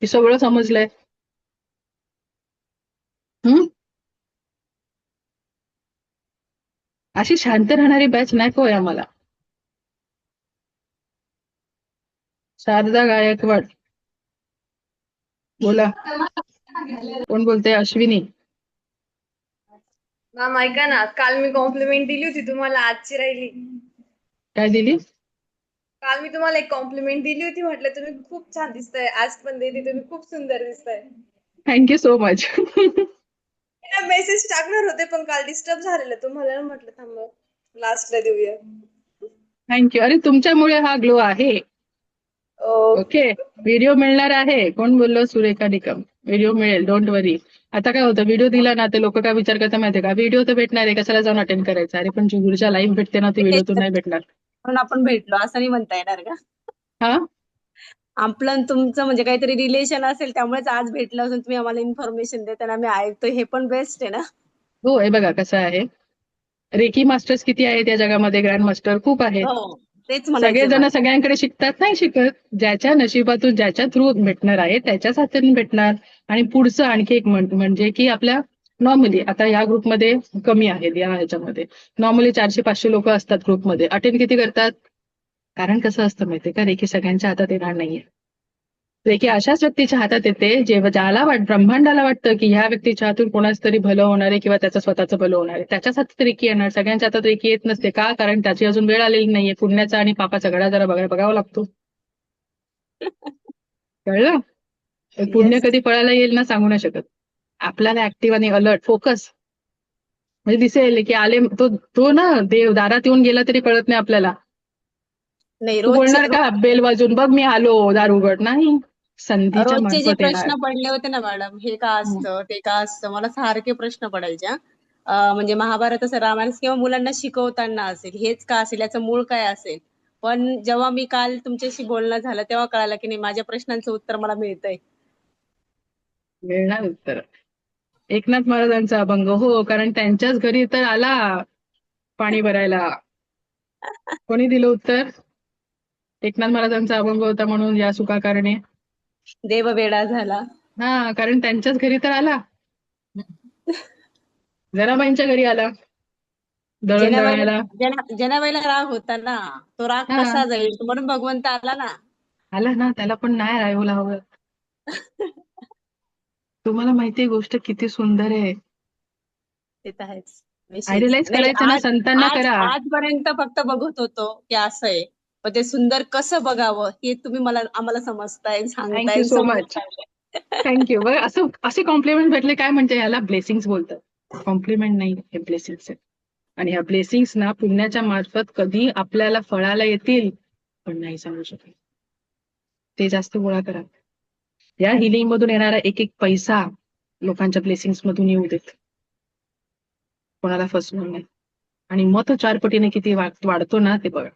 A: हे सगळं समजलंय. अशी शांत राहणारी बॅच नाही आम्हाला. शारदा गायकवाड बोला. कोण बोलते? अश्विनी.
H: मॅम ऐका ना, काल मी कॉम्प्लिमेंट दिली होती तुम्हाला, आजची राहिली.
A: काय दिली?
H: काल मी तुम्हाला एक कॉम्प्लिमेंट दिली होती, म्हटलं तुम्ही खूप छान दिसताय. आज पण दिली, तुम्ही खूप सुंदर दिसताय.
A: Thank you so much.
H: मेसेज टाकणार होते पण काल डिस्टर्ब झालेलं, तुम्हाला म्हटलं थांब लास्टला देऊया.
A: थँक्यू. अरे तुमच्यामुळे हा ग्लो आहे. ओके, व्हिडिओ मिळणार आहे. कोण बोललो? सुरेखा निकम. व्हिडिओ मिळेल, डोंट वरी. आता काय होतं, व्हिडिओ दिला ना तर लोक काय विचार करतात माहितीये का, व्हिडिओ तर भेटणार आहे, कशाला जाऊन अटेंड करायचं. अरे पण जी ऊर्जा लाईव्ह भेटते ना ती व्हिडिओतून नाही भेटणार.
G: म्हणून आपण भेटलो असं नाही म्हणता येणार का?
A: हा,
G: आपलं आणि तुमचं म्हणजे काहीतरी रिलेशन असेल, त्यामुळेच आज भेटलं असून तुम्ही आम्हाला इन्फॉर्मेशन देताना आम्ही ऐकतो, हे पण बेस्ट आहे ना.
A: हो. हे बघा कसं आहे, रेकी मास्टर्स किती आहेत या जगामध्ये, ग्रँड मास्टर खूप आहेत.
G: हो, तेच म्हणायचं
A: सगळेजण
G: मला.
A: सगळ्यांकडे शिकतात, नाही शिकत. ज्याच्या नशिबातून, ज्याच्या थ्रू भेटणार आहे त्याच्याच हाताने भेटणार. आणि पुढचं आणखी एक म्हणजे की आपल्या नॉर्मली आता या ग्रुपमध्ये कमी आहेत, या ह्याच्यामध्ये नॉर्मली 400-500 लोक असतात ग्रुपमध्ये. अटेंड किती करतात? कारण कसं असतं माहितीये का, रेकी सगळ्यांच्या हातात येणार नाहीये. रेकी अशाच व्यक्तीच्या हातात येते जेव्हा ज्याला ब्रह्मांडाला वाटतं की ह्या व्यक्तीच्या हातून कोणाच तरी भलं होणार आहे किंवा त्याचं स्वतःचं भलं होणार आहे, त्याच्याच हातात रेकी येणार. सगळ्यांच्या हातात रेकी येत नसते. का? कारण त्याची अजून वेळ आलेली नाहीये. पुण्याचा आणि पापाचा घडा जरा बघावा लागतो. कळलं? पुण्य
G: Yes.
A: कधी फळाला येईल ना सांगू नाही शकत. आपल्याला ऍक्टिव्ह आणि अलर्ट फोकस म्हणजे दिसेल की आले तो ना देव दारात येऊन गेला तरी कळत नाही आपल्याला.
G: नाही,
A: तू बोलणार का बेल वाजून बघ मी आलो, दार उघड? नाही, संधीच्या
G: रोजचे जे
A: मार्फत येणार.
G: प्रश्न पडले होते ना मॅडम, हे का असतं, ते का असतं, मला सारखे प्रश्न पडायचे. म्हणजे महाभारत असं, रामायण किंवा मुलांना शिकवताना असेल, हेच का असेल, याचं मूळ काय असेल. पण जेव्हा मी काल तुमच्याशी बोलणं झालं तेव्हा कळालं की नाही, माझ्या प्रश्नांचं उत्तर मला मिळतंय.
A: मिळणार उत्तर. एकनाथ महाराजांचा अभंग. हो, कारण त्यांच्याच घरी तर आला पाणी भरायला. कोणी दिलं उत्तर? एकनाथ महाराजांचा अभंग होता म्हणून या सुखाकारणे
G: देव वेडा झाला.
A: हा, कारण त्यांच्याच घरी तर आला. जनाबाईंच्या घरी आला दळण दळायला.
G: जनाबाईला राग होता ना, तो राग
A: हा,
G: कसा जाईल, म्हणून भगवंत आला ना.
A: आला ना, त्याला पण नाही राहायला हवं. तुम्हाला माहितीये गोष्ट किती सुंदर आहे.
G: ते तर आहेच. विशेष
A: आयडियलाइज
G: नाही,
A: करायचं ना,
G: आज
A: संतांना
G: आज
A: करा.
G: आजपर्यंत फक्त बघत होतो की असं आहे, पण ते सुंदर कसं बघावं हे तुम्ही आम्हाला समजताय,
A: थँक्यू
G: सांगताय,
A: सो मच.
G: समजताय.
A: थँक्यू. बघ असे कॉम्प्लिमेंट भेटले काय म्हणजे याला ब्लेसिंग्स बोलतात. कॉम्प्लिमेंट नाही, हे ब्लेसिंग्स आहेत. आणि ह्या ब्लेसिंग्स ना पुण्याच्या मार्फत कधी आपल्याला फळाला येतील पण नाही सांगू शकत. ते जास्त गोळा करा. या हिलिंग मधून येणारा एक एक पैसा लोकांच्या ब्लेसिंग्स मधून येऊ देत, कोणाला फसवून नाही. आणि मग तो 4 पटीने किती वाढतो ना ते बघा.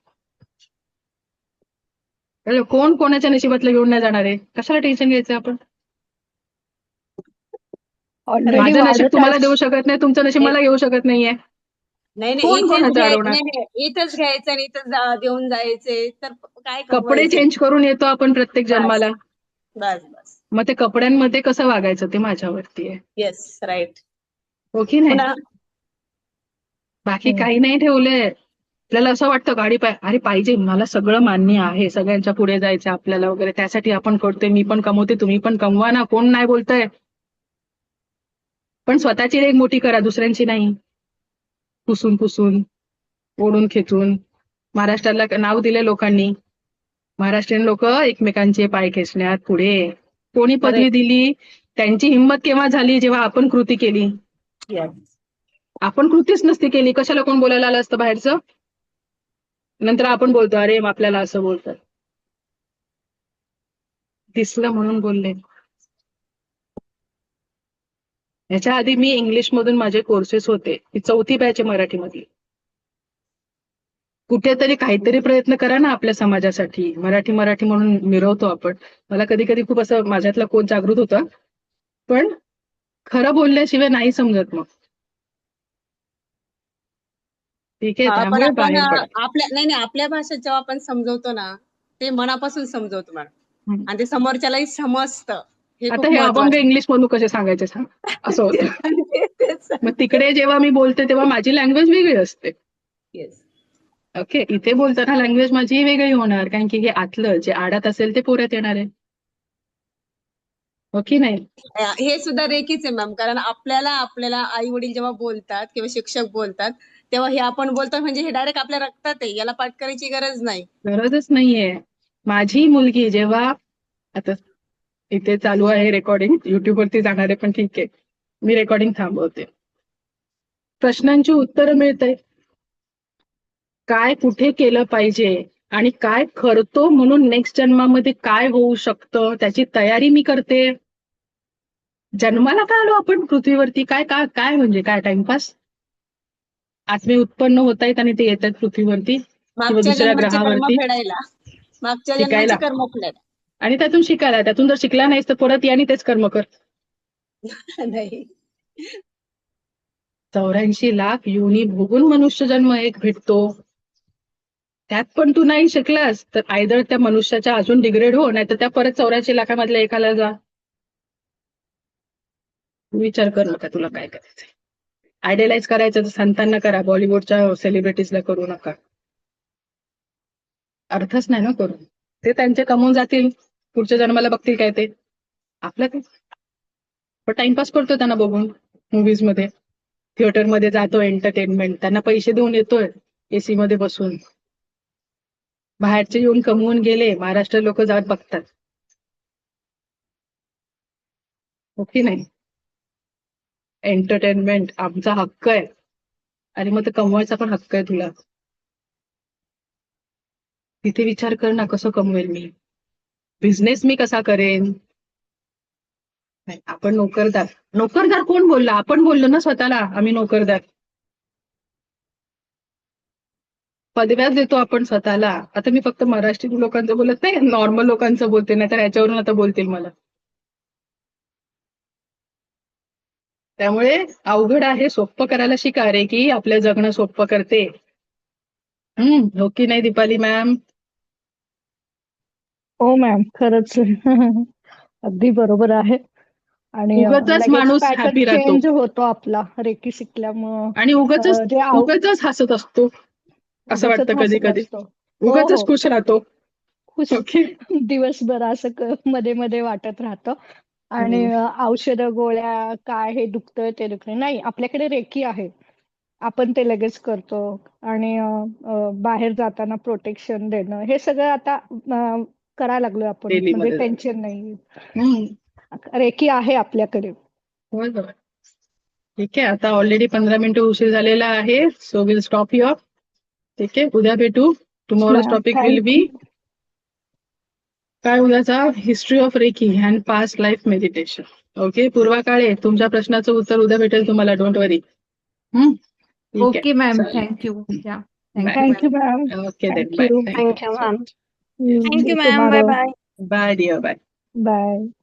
A: कळलं? कोण कोणाच्या नशिबातलं घेऊन नाही जाणार आहे, कशाला टेन्शन घ्यायचं आपण.
C: ऑलरेडी
A: माझं नशीब तुम्हाला
C: वाढत
A: देऊ शकत नाही, तुमचं नशीब मला घेऊ शकत नाहीये.
G: नाही नाही,
A: कोण
G: इथेच
A: कोणाचं अडवणार?
G: इथंच घ्यायचं आणि इथंच देऊन जायचे, तर काय
A: कपडे
G: कमवायचे.
A: चेंज करून येतो आपण प्रत्येक
G: बस
A: जन्माला.
G: बस बस.
A: मग ते कपड्यांमध्ये कसं वागायचं ते माझ्यावरती आहे.
G: Yes, right.
A: हो की नाही?
G: पुन्हा
A: बाकी काही नाही ठेवलंय. आपल्याला असं वाटतं गाडी अरे पाहिजे, मला सगळं मान्य आहे, सगळ्यांच्या पुढे जायचं आपल्याला वगैरे, त्यासाठी आपण करतोय. मी पण कमवते, तुम्ही पण कमवा ना, कोण नाही बोलतंय. पण स्वतःची रेग मोठी करा, दुसऱ्यांची नाही. पुसून ओढून खेचून. महाराष्ट्राला नाव दिलंय लोकांनी, महाराष्ट्रीयन लोक एकमेकांचे पाय खेचण्यात पुढे. कोणी पदवी
G: Correct.
A: दिली, त्यांची हिंमत केव्हा झाली, जेव्हा आपण कृती केली.
G: Yes.
A: आपण कृतीच नसती केली, कशाला कोण बोलायला आलं असतं बाहेरचं. नंतर आपण बोलतो, अरे आपल्याला असं बोलतात. दिसलं म्हणून बोलले. याच्या आधी मी इंग्लिश मधून माझे कोर्सेस होते, ही 4थी बॅच आहे मराठीमधली. कुठेतरी काहीतरी प्रयत्न करा ना आपल्या समाजासाठी. मराठी मराठी म्हणून मिरवतो आपण. मला कधी कधी खूप असं माझ्यातला कोण जागृत होतं, पण खरं बोलल्याशिवाय नाही समजत मग. ठीक आहे,
G: पण
A: त्यामुळे
G: आपण
A: बाहेर पडा.
G: नाही आपल्या भाषेत जेव्हा आपण समजवतो ना, ते मनापासून समजवतो मॅडम,
A: हम्म.
G: आणि ते समोरच्यालाही समजतं. हे खूप
A: आता हे अभंग
G: महत्वाचं
A: इंग्लिश मधून कसे सांगायचे सांग, असं होतं.
G: तेच
A: मग तिकडे जेव्हा मी बोलते तेव्हा माझी लँग्वेज वेगळी असते.
G: Yes.
A: ओके, इथे बोलताना लँग्वेज माझी वेगळी होणार, कारण की हे आतलं जे आडात असेल ते पोऱ्यात येणार आहे. हो की नाही?
G: हे सुद्धा रेखीच आहे मॅम, कारण आपल्याला आई वडील जेव्हा बोलतात किंवा शिक्षक बोलतात, तेव्हा हे आपण बोलतो म्हणजे हे डायरेक्ट आपल्या रक्तात आहे, याला पाठ करायची गरज नाही.
A: गरजच नाहीये. माझी मुलगी जेव्हा, आता इथे चालू आहे रेकॉर्डिंग, युट्यूब वरती जाणार आहे, पण ठीक आहे, मी रेकॉर्डिंग थांबवते. प्रश्नांची उत्तरं मिळते, काय कुठे केलं पाहिजे आणि काय करतो म्हणून नेक्स्ट जन्मामध्ये काय होऊ शकतं त्याची तयारी मी करते. जन्माला काय आलो आपण पृथ्वीवरती, काय काय काय म्हणजे काय टाइमपास. आत्मे उत्पन्न होत आहेत आणि ते येत आहेत पृथ्वीवरती किंवा
G: मागच्या
A: दुसऱ्या
G: जन्माचे कर्म
A: ग्रहावरती
G: फेडायला, मागच्या
A: शिकायला,
G: जन्माचे कर्म फेडायला.
A: आणि त्यातून शिकायला. त्यातून जर शिकला नाहीस तर परत या आणि तेच कर्म कर.
G: नाही.
A: 84 लाख योनी भोगून मनुष्य जन्म एक भेटतो. त्यात पण तू नाही शिकलास तर आयदर त्या मनुष्याच्या अजून डिग्रेड हो, नाही तर त्या परत 84 लाखामधल्या एकाला जा. विचार कर नका तुला काय करायचंय. आयडियलाइज करायचं तर संतांना करा, बॉलिवूडच्या सेलिब्रिटीजला करू नका. अर्थच नाही ना करून. ते त्यांचे कमवून जातील, पुढच्या जन्माला बघतील काय ते. आपलं काय, पण टाइमपास करतो त्यांना बघून. मूवीज मध्ये, थिएटरमध्ये जातो, एंटरटेनमेंट, त्यांना पैसे देऊन येतोय एसी मध्ये बसून. बाहेरचे येऊन कमवून गेले, महाराष्ट्र लोक जात बघतात. हो की नाही? एंटरटेनमेंट आमचा हक्क आहे, आणि मग ते कमवायचा पण हक्क आहे तुला. तिथे विचार कर ना, कसं कमवेल मी, बिझनेस मी कसा करेन. नाही, आपण नोकरदार. नोकरदार कोण बोलला? आपण बोललो ना स्वतःला, आम्ही नोकरदार. पदव्याच देतो आपण स्वतःला. आता मी फक्त मराठी लोकांचं बोलत नाही, नॉर्मल लोकांचं बोलते, नाही तर ह्याच्यावरून आता बोलतील मला. त्यामुळे अवघड आहे, सोपं करायला शिका रे, की आपलं जगणं सोपं करते. हो की नाही दीपाली मॅम?
B: हो मॅम, खरंच अगदी बरोबर आहे. आणि
A: उगाचच
B: लगेच
A: माणूस
B: पॅटर्न
A: हॅपी राहतो
B: चेंज होतो आपला रेकी शिकल्यामुळं.
A: आणि
B: जे
A: उगाचच हसत असतो, असं
B: उगाचच
A: वाटतं कधी
B: हसत
A: कधी.
B: असतो. हो
A: उगाचच
B: हो,
A: खुश राहतो.
B: खुश
A: ओके.
B: दिवसभर असं मध्ये मध्ये वाटत राहतं. आणि औषधं गोळ्या काय हे दुखतंय ते दुखतंय नाही, आपल्याकडे रेकी आहे, आपण ते लगेच करतो. आणि बाहेर जाताना प्रोटेक्शन देणं हे सगळं आता करायला लागलोय आपण,
A: डेली
B: म्हणजे
A: मध्ये
B: टेन्शन नाही.
A: हम्म.
B: रेकी आहे आपल्याकडे.
A: होय बरोबर. ठीक आहे, आता ऑलरेडी 15 मिनिटं उशीर झालेला आहे, सो विल स्टॉप हिअर. ठीक आहे, उद्या भेटू. टुमॉरोज टॉपिक विल बी काय उद्याचा, history of reiki and past life meditation. Okay Purva Kale, तुमच्या प्रश्नाचं उत्तर उद्या भेटेल तुम्हाला, डोंट वरी. ठीक आहे,
E: ओके मॅम,
A: चालेल.
E: Thank you. Yeah,
A: Bye.
B: Thank you ma'am.
A: Okay then,
B: Thank
A: bye.
B: you.
A: Thank you
C: thank you ma'am.
B: See you
H: thank you ma'am, bye
B: tomorrow.
H: Bye.
A: Bye dear, bye.
B: Bye.